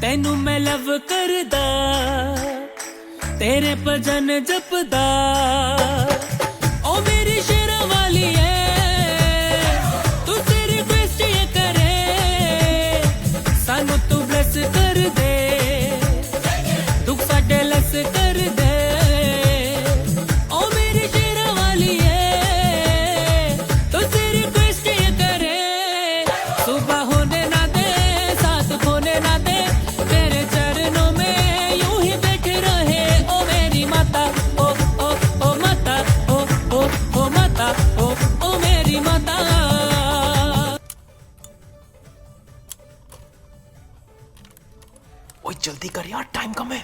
तेनू मैं लव करदा, तेरे भजन जपदा, ओ मेरी शेरा वाली है, तू तेरी रिक्वेस्ट ये करे, सानू तू ब्लेस कर दे, दुख साडे लस कर दे, ओ मेरी शेरा वाली है, तू तेरी रिक्वेस्ट ये करे, सुबह होने ना दे, साथ होने ना दे, तेरे चरणों में यूं ही बैठे रहे, ओ मेरी माता, ओ ओ ओ जल्दी कर यार, टाइम कम है।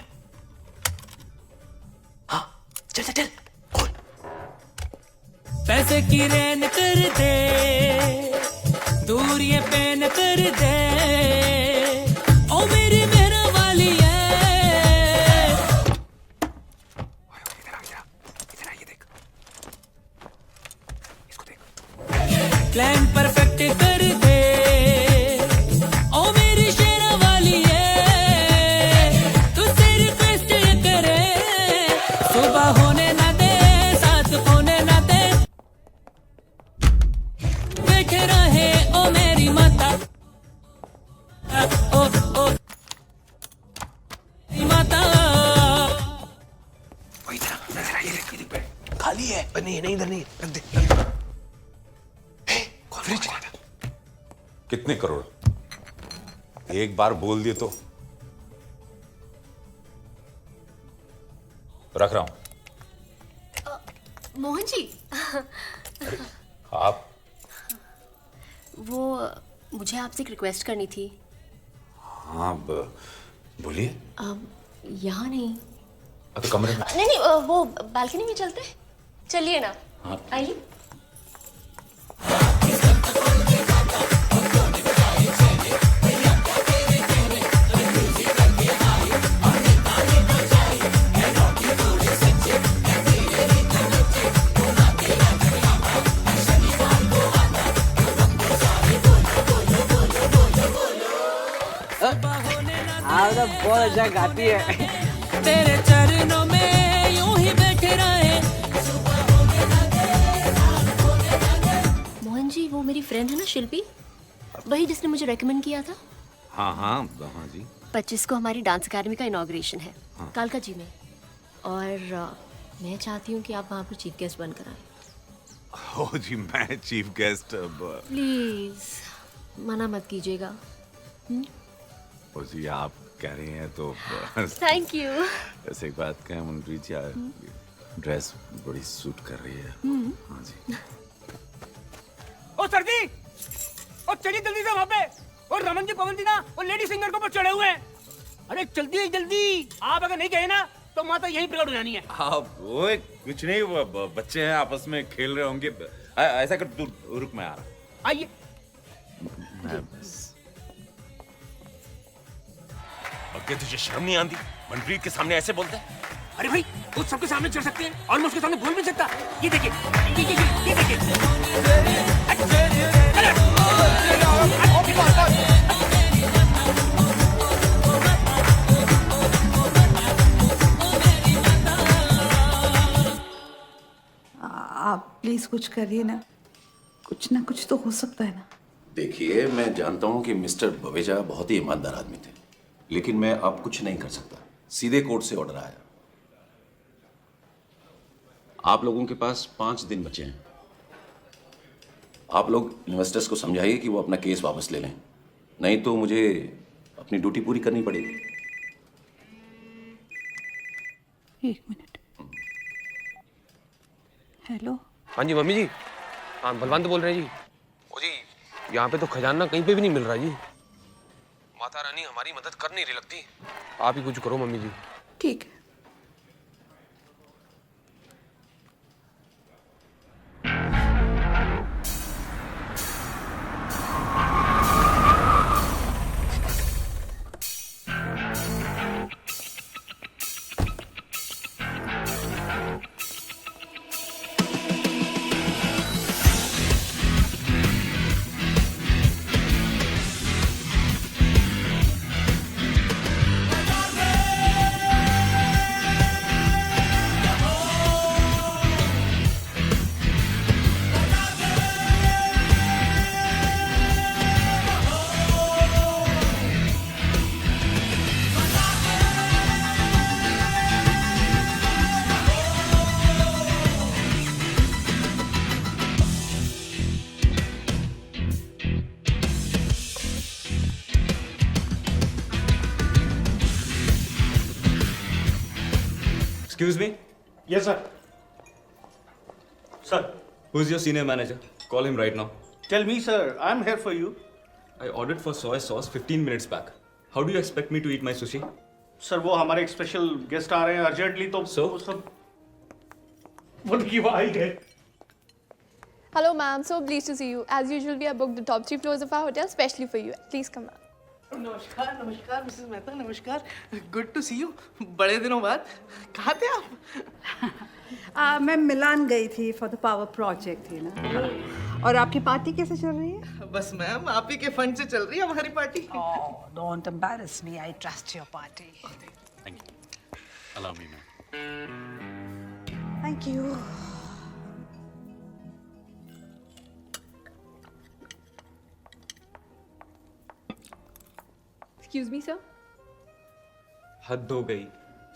हाँ चल चल चल। पैसे की रेन कर दे, दूर ये पेन कर दे, ओ मेरी मेरा वाली है। प्लान परफेक्ट कर दे, ओ मेरी शेरा वाली है। तुझसे रिक्वेस्ट करे, सुबह होने ना दे, साथ होने ना दे, बैठे रहे ओ मेरी माता, ओ ओ माता। वही तरह नजर आई है, खाली है। नहीं नहीं, इधर नहीं, रख दे। फ्रिज कितने करोड़? एक बार बोल दिए तो रख रहा हूं। मोहन जी आप? वो मुझे आपसे एक रिक्वेस्ट करनी थी। हाँ बोलिए। यहाँ नहीं। तो कमरे में? नहीं वो बालकनी में चलते हैं। चलिए ना। हाँ। आइए। आप तो बहुत अच्छा गाती है। तेरे चरणों में यूं ही बैठे रहे। मोहन जी वो मेरी फ्रेंड है ना शिल्पी, वही जिसने मुझे रेकमेंड किया था। हाँ हाँ हाँ जी। 25 को हमारी डांस अकेडमी का इनॉग्रेशन है, हाँ। कालका जी में, और मैं चाहती हूँ कि आप वहाँ पर चीफ गेस्ट बनकर आए। ओ जी, मैं चीफ गेस्ट? प्लीज मना मत कीजिएगा। ओ जी, आप कह रही हैं तो थैंक यू। ऐसे एक बात कहें मनप्रीत जी, ड्रेस बड़ी सूट कर रही है। हाँ जी। ओ सर जी, ओ चलिए जल्दी से वहाँ पे। और रमन जी पवन जी ना वो लेडी सिंगर के ऊपर चढ़े हुए हैं। अरे जल्दी जल्दी, आप अगर नहीं गए ना तो माता यहीं प्रकट हो जानी है। हाँ वो कुछ नहीं, वो बच्चे हैं आपस में खेल रहे होंगे। ऐसा कर, तू रुक, मैं आ रहा। आइए। अगर तुझे शर्म नहीं आती मनप्रीत के सामने ऐसे बोलते? अरे भाई उस सबके सामने चढ़ सकते हैं और मैं उसके सामने बोल भी सकता। ये देखिए, ये देखिए। आप प्लीज कुछ करिए ना, कुछ ना कुछ तो हो सकता है ना। देखिए, मैं जानता हूं कि मिस्टर बवेजा बहुत ही ईमानदार आदमी थे, लेकिन मैं अब कुछ नहीं कर सकता। सीधे कोर्ट से ऑर्डर आया। आप लोगों के पास 5 दिन बचे हैं। आप लोग इन्वेस्टर्स को समझाइए कि वो अपना केस वापस ले लें, नहीं तो मुझे अपनी ड्यूटी पूरी करनी पड़ेगी। 1 मिनट। हेलो। हाँ जी मम्मी जी। हाँ बलवंत बोल रहे हैं जी। ओ जी, यहाँ पे तो खजाना कहीं पे भी नहीं मिल रहा जी। माता रानी हमारी मदद कर नहीं रही लगती। आप ही कुछ करो मम्मी जी। ठीक है। Excuse me? Yes, sir. Sir. Who's your senior manager? Call him right now. Tell me, sir. I'm here for you. I ordered for soy sauce 15 minutes back. How do you expect me to eat my sushi? Sir वो हमारे एक special guest आ रहे हैं urgently, तो वो सब उनकी वाह ही है। Hello, ma'am. So pleased to see you. As usual, we have booked the top 3 floors of our hotel specially for you. Please come on. नमस्कार नमस्कार मिसेस मेहता, नमस्कार। गुड टू सी यू, बड़े दिनों बाद। कहाँ थे आप? मैं मिलान गई थी फॉर द पावर प्रोजेक्ट थी ना। और आपकी पार्टी कैसे चल रही है? बस मैम आप ही के फंड से चल रही है हमारी party. Don't embarrass me, I trust your party. Thank you. Allow me ma'am. Thank you. Excuse me, sir. हद हो गई,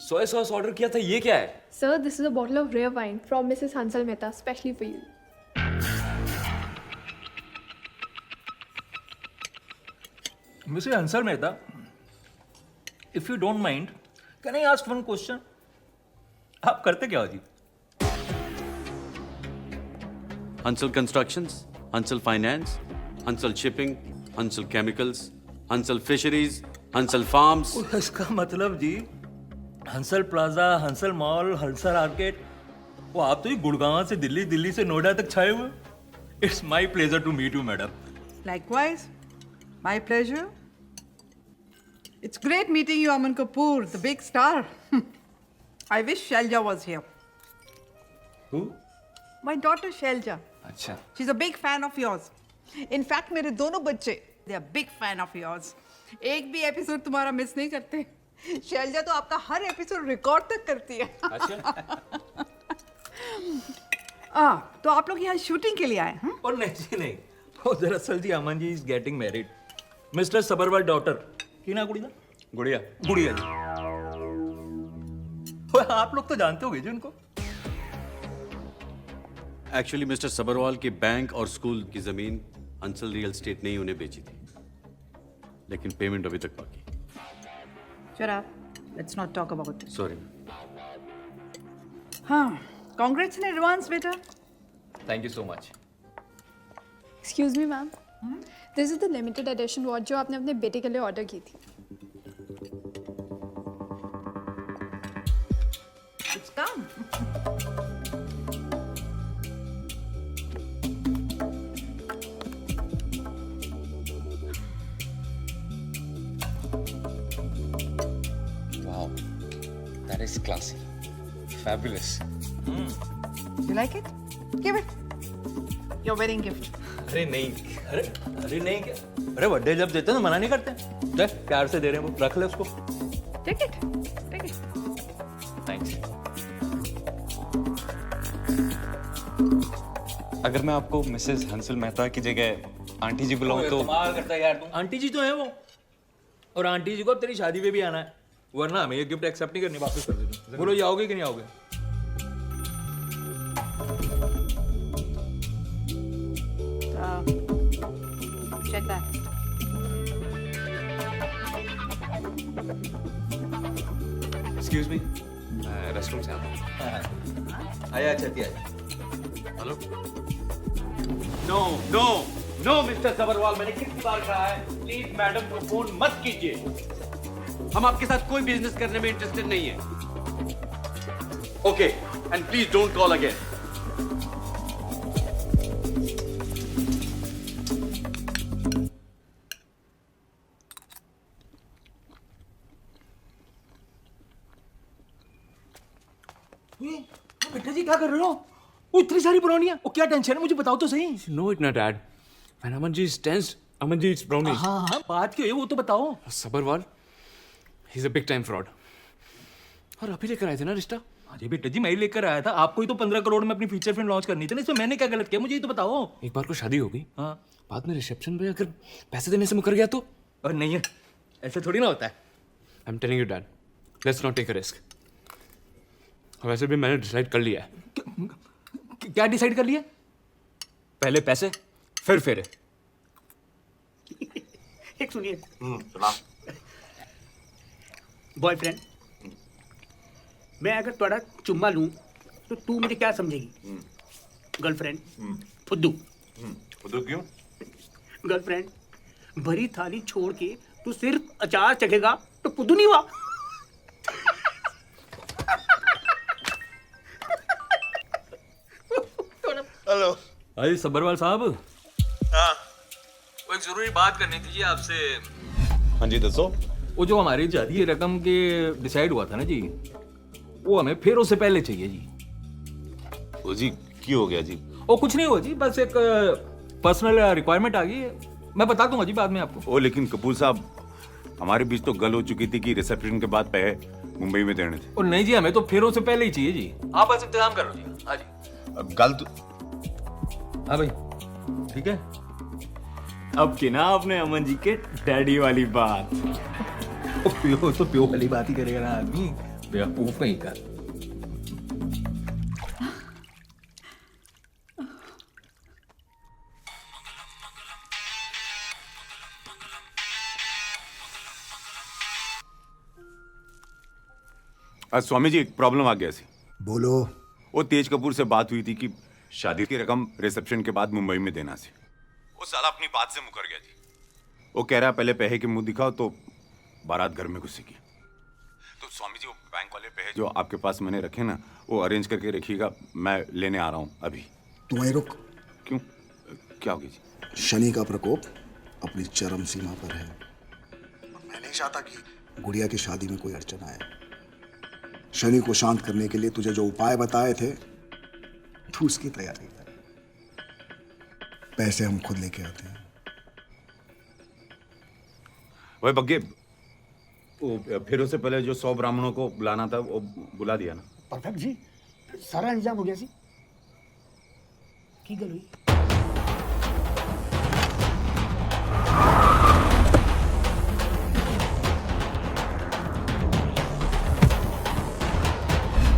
सोया सॉस ऑर्डर किया था, ये क्या है? Sir, this is a bottle of rare wine from Mrs. Hansal Mehta, specially for you. Mr. Hansal Mehta, if you don't mind, can I ask one question? आप करते क्या हो जी? Hansal Constructions, Hansal Finance, Hansal Shipping, Hansal Chemicals, Hansal Fisheries, Hansal Farms. इसका मतलब जी Hansal plaza, Hansal mall, Hansal arcade, वो आप तो ये गुड़गांव से दिल्ली, दिल्ली से नोएडा तक छाए हुए। It's my pleasure to meet you madam. Likewise, my pleasure. It's great meeting you, Aman Kapoor, the big star. I wish Shelja was here. Who? My daughter Shelja. अच्छा। She's a big fan of yours. In fact, मेरे दोनों बच्चे, they are big fan of yours. एक भी episode तुम्हारा miss नहीं करते। शैलजा तो आपका हर एपिसोड रिकॉर्ड तक करती है। तो आप लोग यहाँ शूटिंग के लिए आए हैं? और नहीं जी नहीं, वो दरअसल जी Aman ji is getting married. Mister Sabharwal daughter की ना गुड़िया? गुड़िया। गुड़िया जी। वो आप लोग तो जानते होगे जी उनको। एक्चुअली मिस्टर सबरवाल की बैंक और स्कूल की जमीन हंसल रियल एस्टेट ने ही उन्हें बेची थी, लेकिन पेमेंट अभी तक बाकी। Shut up. Let's not talk about it. Sorry. हाँ, congrats in advance, बेटा। Thank you so much. Excuse me, ma'am. This is the limited edition watch जो आपने अपने बेटे के लिए ऑर्डर की थी। It's come. Wow, that is classy, fabulous. You like it? Give it. Your wedding gift. अरे नहीं, अरे नहीं क्या? अरे बर्थडे जब देते हैं तो मना नहीं करते। ले, प्यार से दे रहे हैं वो, रख ले उसको। Take it. Take it. Thanks. अगर मैं आपको मिसेस हंसल मेहता की जगह आंटी जी बुलाऊं तो? कमाल करता है यार तू। आंटी जी तो है वो, और आंटी जी को अब तेरी शादी पे भी आना है, वरना हमें ये गिफ्ट एक्सेप्ट नहीं करनी, वापस कर देना। बोलो ये आओगे कि नहीं आओगे? Check that. Excuse me, restroom से आता हूं। आया छती आया। Hello. No no no mister Sabharwal, मैंने कितनी बार कहा है प्लीज मैडम को फोन मत कीजिए। हम आपके साथ कोई बिजनेस करने में इंटरेस्टेड नहीं है। Okay, and please don't call again. बेटा जी क्या कर रहे हो? वो इतनी सारी ब्राउनियां, वो क्या टेंशन है मुझे बताओ तो सही। No, it not, Dad. When Amanji is tensed, Amanji eats brownies. हाँ हाँ, बात क्यों है वो तो बताओ। Sabarwal, he's a big time fraud. और अभी लेकर आए थे ना रिश्ता? अरे बेटा जी मैं ही लेकर आया था, आपको ही तो 15 करोड़ में अपनी फीचर फिल्म लॉन्च करनी थी ना, इसमें मैंने क्या गलत किया मुझे ये तो बताओ। एक बार को शादी हो गई, हाँ, बाद में रिसेप्शन पे अगर पैसे देने से मुकर गया तो? और नहीं है, ऐसे थोड़ी ना होता है। I'm telling you, Dad, let's not take a risk. वैसे भी मैंने डिसाइड कर लिया है। क्या डिसाइड कर लिया? पहले पैसे, फिर फेरे। एक सुनिए। बॉयफ्रेंड, मैं अगर थोड़ा चुम्मा लूं तो तू मुझे क्या समझेगी? गर्लफ्रेंड, फुद्दू। फुद्दू क्यों? गर्लफ्रेंड, भरी थाली छोड़ के तू सिर्फ अचार चखेगा तो फुद्दू नहीं हुआ? हेलो। अरे सब्बरवाल साहब, हाँ वो एक जरूरी बात करनी थी जी आपसे। हाँ जी दसो। वो जो हमारी जाती रकम के डिसाइड हुआ था ना जी, वो हमें फेरों से पहले चाहिए जी। ओ जी क्यों हो गया जी? वो कुछ नहीं हुआ जी, बस एक पर्सनल रिक्वायरमेंट आ गई है। मैं बता दूंगा जी बाद में आपको। ओ लेकिन कपूर साहब, हमारे बीच तो गल हो चुकी थी कि रिसेप्शन के बाद पैसे मुंबई में देने थे। और नहीं जी, हमें तो फेरों से पहले ही चाहिए जी। आप बस इंतजाम कर लो जी। हाँ जी। गल तो हाँ भाई ठीक है। अब की ना आपने अमन जी के डैडी वाली बात। प्यो तो प्यो वाली बात ही करेगा ना आदमी, बेवकूफ नहीं का। स्वामी जी एक प्रॉब्लम आ गया सी। बोलो। वो तेज कपूर से बात हुई थी कि शादी की रकम रिसेप्शन के बाद मुंबई में देना सी। वो साला अपनी बात से मुकर गया जी। वो कह रहा है पहले पैसे के मुंह दिखाओ तो बारात घर में घुसेगी। तो स्वामी जी वो बैंक वाले पैसे जो आपके पास मैंने रखे ना, वो अरेंज करके रखिएगा, मैं लेने आ रहा हूँ अभी। तुम वहीं रुक। क्यों, क्या हो गया जी? शनि का प्रकोप अपनी चरम सीमा पर है। मैं नहीं चाहता कि गुड़िया की शादी में कोई अड़चन आए। शनि को शांत करने के लिए तुझे जो उपाय बताए थे, तू उसकी तैयारी कर। पैसे हम खुद लेके आते हैं। वही बग्गे, वो फिर उससे पहले जो 100 ब्राह्मणों को बुलाना था वो बुला दिया ना? परफेक्ट जी, सारा इंतजाम हो गया सी। की गल हुई?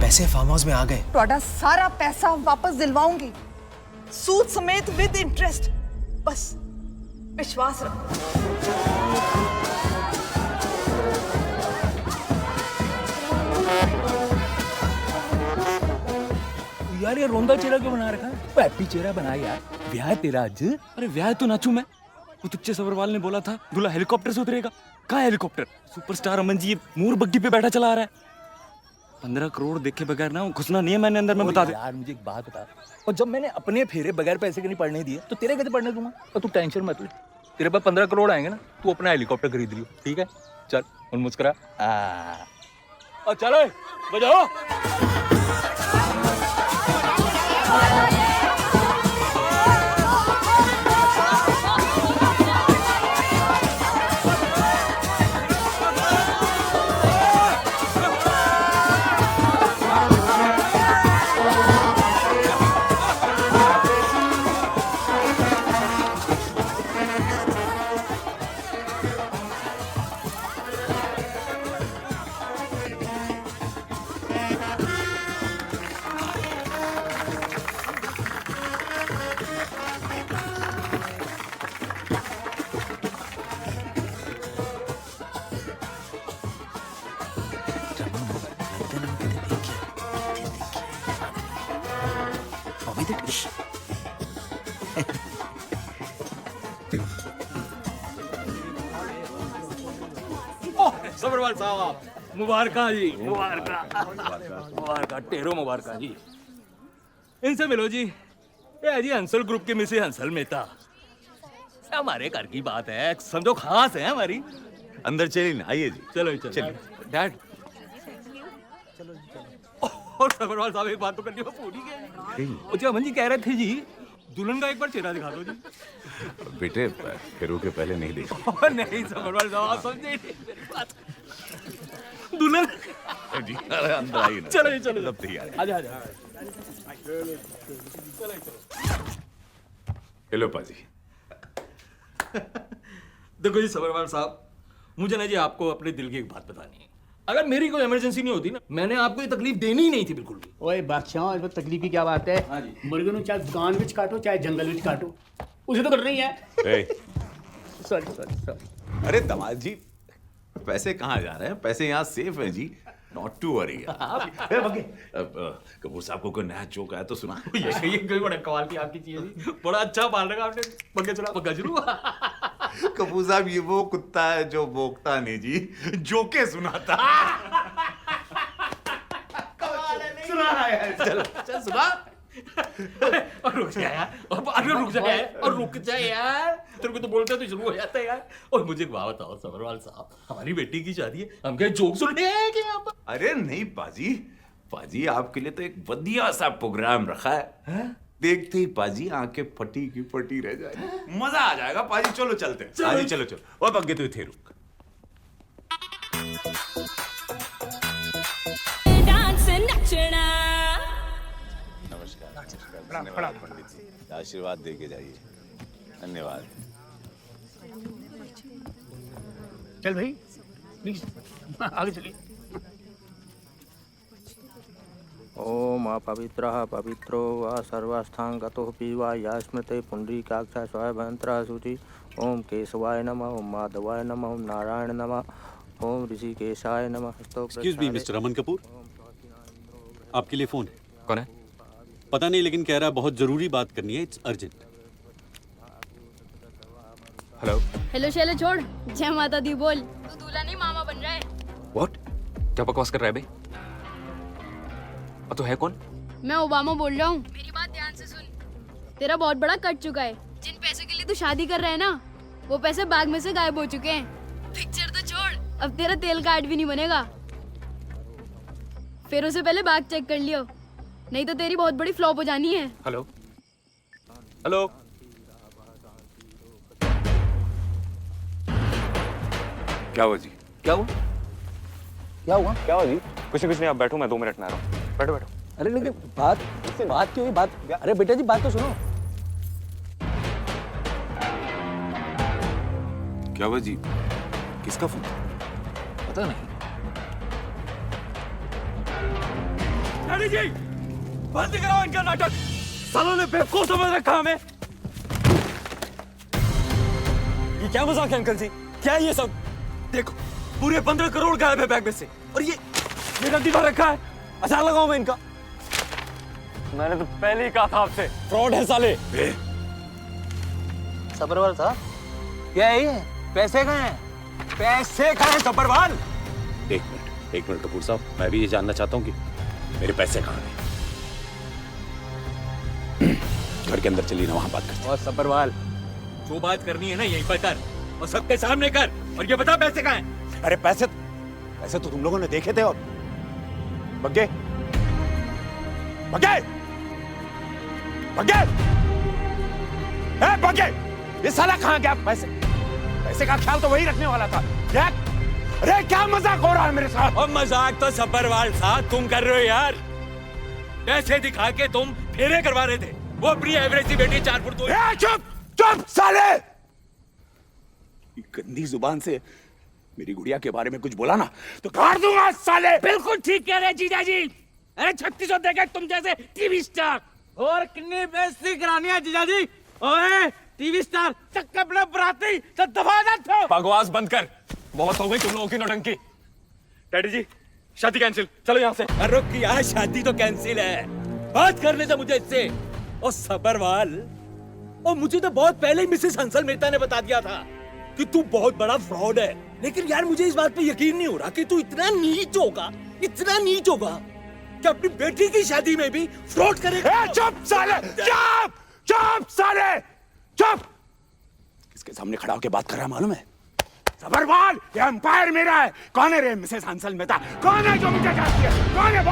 पैसे फार्म हाउस में आ गए। ਤੁਹਾਡਾ सारा पैसा वापस दिलवाऊंगी, सूद समेत विद इंटरेस्ट। बस विश्वास रखो। यार ये रोंदा चेहरा क्यों बना रखा है? हैप्पी चेहरा बना यार। ब्याह है तेरा आज? अरे ब्याह तो नाचू मैं। वो तुच्चे सबरवाल ने बोला था दूल्हा हेलीकॉप्टर से उतरेगा। कहाँ हेलीकॉप्टर? सुपरस्टार अमन जी ये मोर बग्गी पे बैठा चला आ रहा है। 15 करोड़ देखे बगैर ना घुसना नहीं है मैंने अंदर में, बता दे। यार मुझे एक बात बता, और जब मैंने अपने फेरे बगैर पैसे के नहीं पड़ने दिए तो तेरे कैसे पड़ने दूंगा? और तू टेंशन मत ले, तेरे पास 15 करोड़ आएंगे ना, तू अपना हेलीकॉप्टर खरीद लियो, ठीक है? चल और मुस्कुरा। और चलो बजाओ। सब्रवाल साहब मुबारका जी, मुबारका मुबारका, टेरो मुबारका जी। इनसे मिलो जी, ये है जी हंसल ग्रुप के मिसेस हंसल मेहता। हमारे घर की बात है, समझो खास है हमारी। अंदर चलिए ना, आइए जी। चलो चलो डैड। और सब्रवाल साहब एक बात तो करनी भूल ही गए। अमन जी कह रहे थे जी दुल्हन का एक बार चेहरा दिखा दो जी। बेटे फेरू के पहले नहीं देखा। नहीं सब्रवाल साहब समझे नहीं मेरी बात। दुल्हन जी अंदर आइए ना। चलो चलो सब तैयार है। आजा आजा। हेलो पाजी। देखो जी सब्रवाल साहब, मुझे ना जी आपको अपने दिल की एक बात बतानी है। अगर मेरी कोई इमरजेंसी नहीं होती ना, मैंने आपको ये तकलीफ देनी ही नहीं थी बिल्कुल भी। ओए बादशाह, इस वक्त तकलीफ की क्या बात है? हाँ जी। मुर्गे नु चाहे दुकान विच काटो चाहे जंगल विच काटो, उसे तो कटना ही है। Sorry sorry sorry. अरे दामाद जी, पैसे कहाँ जा रहे हैं? पैसे यहाँ सेफ है जी, नॉट टू वरी। कपूर साहब को कोई नया जोक आया तो सुना। ये कोई बड़ा कमाल की आपकी चीज है, बड़ा अच्छा पाल रखा आपने। पक्के चला पक्का शुरू। कपूर साहब ये वो कुत्ता है जो भोंकता नहीं जी, जोके सुनाता। सुना है, चल चल सुना। रुक जा यार, अरे रुक जा यार, और रुक जा यार, तेरे को तो बोलते तो शुरू हो जाता है यार। और मुझे एक बात बताओ सबरवाल साहब, हमारी बेटी की शादी है, हम क्या जोक सुनने आए क्या यहाँ पर? अरे नहीं पाजी, पाजी आपके लिए तो एक बढ़िया सा प्रोग्राम रखा है। देखते ही पाजी आंखें फटी की फटी रह जाएगी, मजा आ जाएगा पाजी। चलो चलते हैं, पाजी चलो चलो। और बग्गे तो थे रुक। डांस नचना। नमस्कार पंडित जी, आशीर्वाद दे के जाइए। धन्यवाद। चल भाई प्लीज आगे चलिए। ओम अपवित्रः पवित्रो वा सर्वस्थांगतोऽपि वा या स्मृते पुण्डरीकाक्षा स्वयंभयंतरः शुचि। ओम केशवाय नमः, ओम माधवाय नमः, ओम नारायण नमः, ओम ऋषिकेशाय नमः। Excuse me mister Raman Kapoor, आपके लिए फोन है। कौन है? पता नहीं, लेकिन कह रहा है बहुत जरूरी बात करनी है, it's urgent. Hello hello Shelley छोड़, जय माता दी बोल। तू दूल्हा नहीं मामा बन रहा है। व्हाट? क्या बकवास कर रहा है बे? तो है कौन? मैं ओबामा बोल रहा हूँ। मेरी बात ध्यान से सुन, तेरा बहुत बड़ा कट चुका है। जिन पैसों के लिए तू शादी कर रहा है ना, वो पैसे बैग में से गायब हो चुके हैं। पिक्चर तो छोड़, अब तेरा तेल कार्ड भी नहीं बनेगा। फिर उससे पहले बैग चेक कर लियो, नहीं तो तेरी बहुत बड़ी फ्लॉप हो जानी है। हेलो हेलो, क्या हुआ जी? क्या हुआ? क्या हुआ? क्या हुआ जी? कुछ नहीं, आप बैठो, मैं 2 मिनट में आ रहा हूँ। बैठो बैठो। अरे लेकिन बात क्यों हुई? बात, अरे बेटा जी बात तो सुनो। क्या हुआ जी? किसका फोन? पता नहीं। डैडी जी, बंद कराओ इनका नाटक। सालों ने बेवकूफ समझ रखा हमें। ये क्या मजाक है अंकल जी? क्या है ये सब? देखो, पूरे 15 करोड़ गायब है बैग में से, और ये गलती भर रखा है। अच्छा लगाऊं मैं इनका? मैंने तो पहले ही कहा था आपसे, फ्रॉड है साले। सब्रवाल साहब, क्या है ये? पैसे कहाँ हैं? पैसे कहाँ हैं सब्रवाल? एक मिनट कपूर साहब, मैं भी ये जानना चाहता हूँ कि मेरे पैसे कहाँ हैं। घर के अंदर चलिए ना, वहां बात करते हैं। और सब्रवाल, जो बात करनी है ना यहीं पर कर, और सबके सामने कर, और ये बता पैसे कहाँ हैं? अरे पैसे तो तुम लोगों ने देखे थे। और बग्गे बग्गे बग्गे, ए बग्गे, ये साला कहाँ गया? पैसे का ख्याल तो वही रखने वाला था। अरे क्या मजाक हो रहा है मेरे साथ? और मजाक तो सब्रवाल साहब तुम कर रहे हो यार। पैसे दिखा के तुम फेरे करवा रहे थे। वो अपनी एवरेज सी बेटी 4 फुट 2। चुप साले! गंदी जुबान से मेरी गुड़िया के बारे में कुछ बोला ना तो काट दूंगा साले। बिल्कुल ठीक कह रहे जीजा जी। अरे 3600 देगा तुम जैसे टीवी स्टार। और कितनी बेइज्जती करानी है जीजा जी? ओए टीवी स्टार, चक्कर अपने बराती तो दबा दो। बकवास बंद कर, बहुत हो गई तुम लोगों की नौटंकी। डैडी जी, शादी कैंसिल, चलो यहाँ से। अरे यार, शादी तो कैंसिल है, बात करने से मुझे इससे। और सब्रवाल, और मुझे तो बहुत पहले ही मिसेस हंसल मेहता ने बता दिया था कि तू बहुत बड़ा फ्रॉड है। लेकिन यार मुझे इस बात पे यकीन नहीं हो रहा कि तू इतना नीच होगा कि अपनी बेटी की शादी में भी फ्रॉड करेगा। चुप साले! चुप साले! चुप! किसके सामने खड़ा होकर बात कर रहा है मालूम है? सब्रवाल, ये एम्पायर मेरा है। कौन है रे मिसेस हंसल मेहता? कौन है जो मुझे जानती है? कौन है?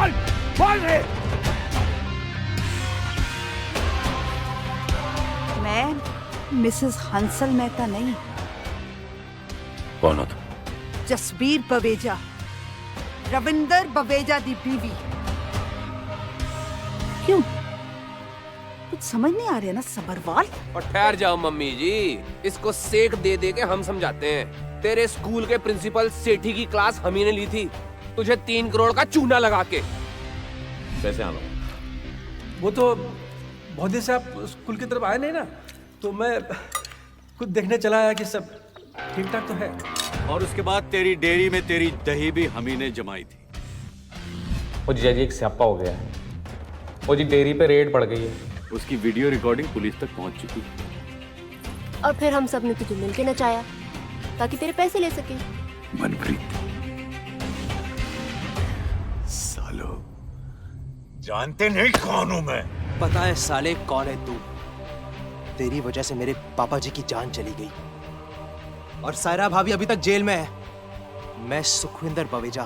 बोल रे। मैं मिसेस हंसल मेहता नहीं। कौन हो तुम? जसबीर बवेजा, रविंदर बवेजा दी बीवी। क्यों, कुछ समझ नहीं आ रहा ना सब्रवाल? और ठहर जाओ मम्मी जी, इसको सेठ दे दे के हम समझाते हैं। तेरे स्कूल के प्रिंसिपल सेठी की क्लास हम ही ने ली थी, तुझे 3 करोड़ का चूना लगा के। कैसे आना? वो तो बहुत दिन से आप स्कूल की तरफ आए नहीं ना, तो मैं खुद देखने चला आया कि सब ठीक ठाक तो है। और उसके बाद तेरी डेयरी में तेरी दही भी हम ही ने जमाई थी। वो जीजा जी, एक स्यापा हो गया है। वो जी डेयरी पे रेड पड़ गई है। उसकी वीडियो रिकॉर्डिंग पुलिस तक पहुंच चुकी है। और फिर हम सब ने तुझे मिलके नचाया ताकि तेरे पैसे ले सके। मनप्रीत, सालो जानते नहीं कौन हूं मैं। पता है साले कौन है तू? तेरी वजह से मेरे पापा जी की जान चली गई और सायरा भाभी अभी तक जेल में है। मैं सुखविंदर बवेजा,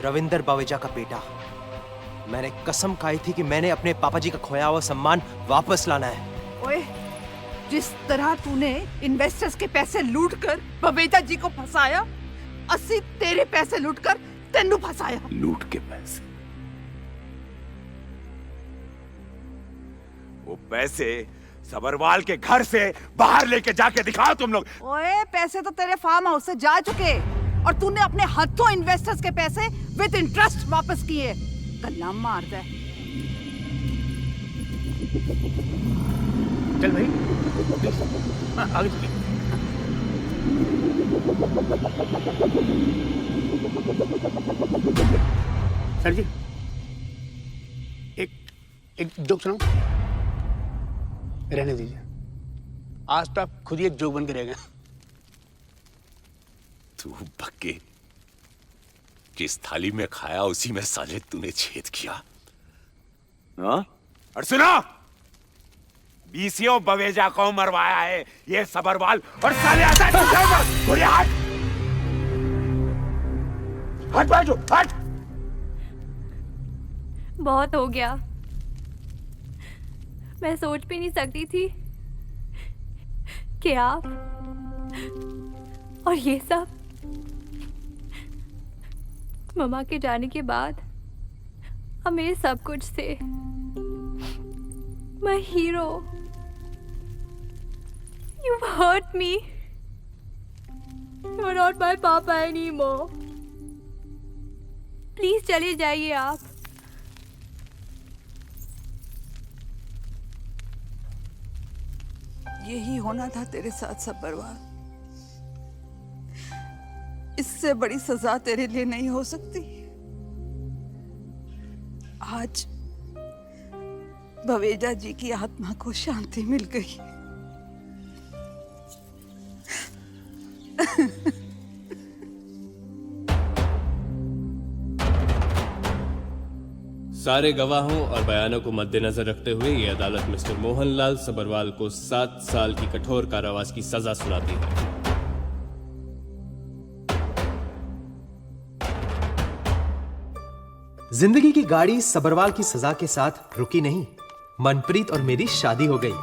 रविंदर बवेजा का बेटा। मैंने कसम खाई थी कि मैंने अपने पापा जी का खोया हुआ सम्मान वापस लाना है। ओए, जिस तरह तूने इन्वेस्टर्स के पैसे लूटकर बबेजा जी को फंसाया, अस्सी तेरे पैसे लूटकर तेनू फंसाया। लूट के पैसे? वो पैसे सबरवाल के घर से बाहर लेके जाके दिखाओ तुम लोग। ओए, पैसे तो तेरे फार्म हाउस से जा चुके और तूने अपने हाथों इन्वेस्टर्स के पैसे विद इंटरेस्ट वापस किए। गल्ला मार दे। चल भाई, हाँ, आगे चलिए। सर जी, एक जोक सुनाऊं? रहने दीजिए, आज तो आप खुद ही एक जोक बन के रह गए। तू बक्के, जिस थाली में खाया उसी में साले तूने छेद किया। हाँ? और सुनो, बीसीओ बवेजा को मरवाया है ये सबरवाल और साले आजाद। हट बाजू, हट। बहुत हो गया। मैं सोच भी नहीं सकती थी कि आप और ये सब मम्मा के जाने के बाद अब मेरे सब कुछ थे। मैं hero. You hurt me. You're not my papa anymore. Please चले जाइए आप। यही होना था तेरे साथ सबरवाल। इससे बड़ी सजा तेरे लिए नहीं हो सकती। आज बवेजा जी की आत्मा को शांति मिल गई। सारे गवाहों और बयानों को मद्देनजर रखते हुए ये अदालत मिस्टर मोहनलाल सबरवाल को 7 साल की कठोर कारावास की सजा सुनाती है। जिंदगी की गाड़ी सबरवाल की सजा के साथ रुकी नहीं। मनप्रीत और मेरी शादी हो गई।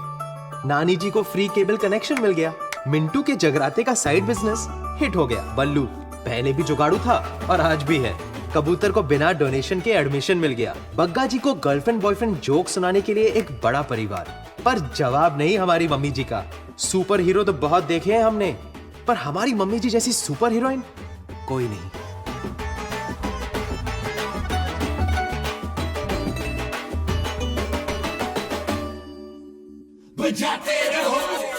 नानी जी को फ्री केबल कनेक्शन मिल गया। मिंटू के जगराते का साइड बिजनेस हिट हो गया। बल्लू पहले भी जुगाड़ू था और आज भी है। कबूतर को बिना डोनेशन के एडमिशन मिल गया। बग्गा जी को गर्लफ्रेंड बॉयफ्रेंड जोक सुनाने के लिए एक बड़ा परिवार, पर जवाब नहीं हमारी मम्मी जी का। सुपर हीरो तो बहुत देखे हैं हमने, पर हमारी मम्मी जी जैसी सुपर हीरोइन कोई नहीं। बजाते रहो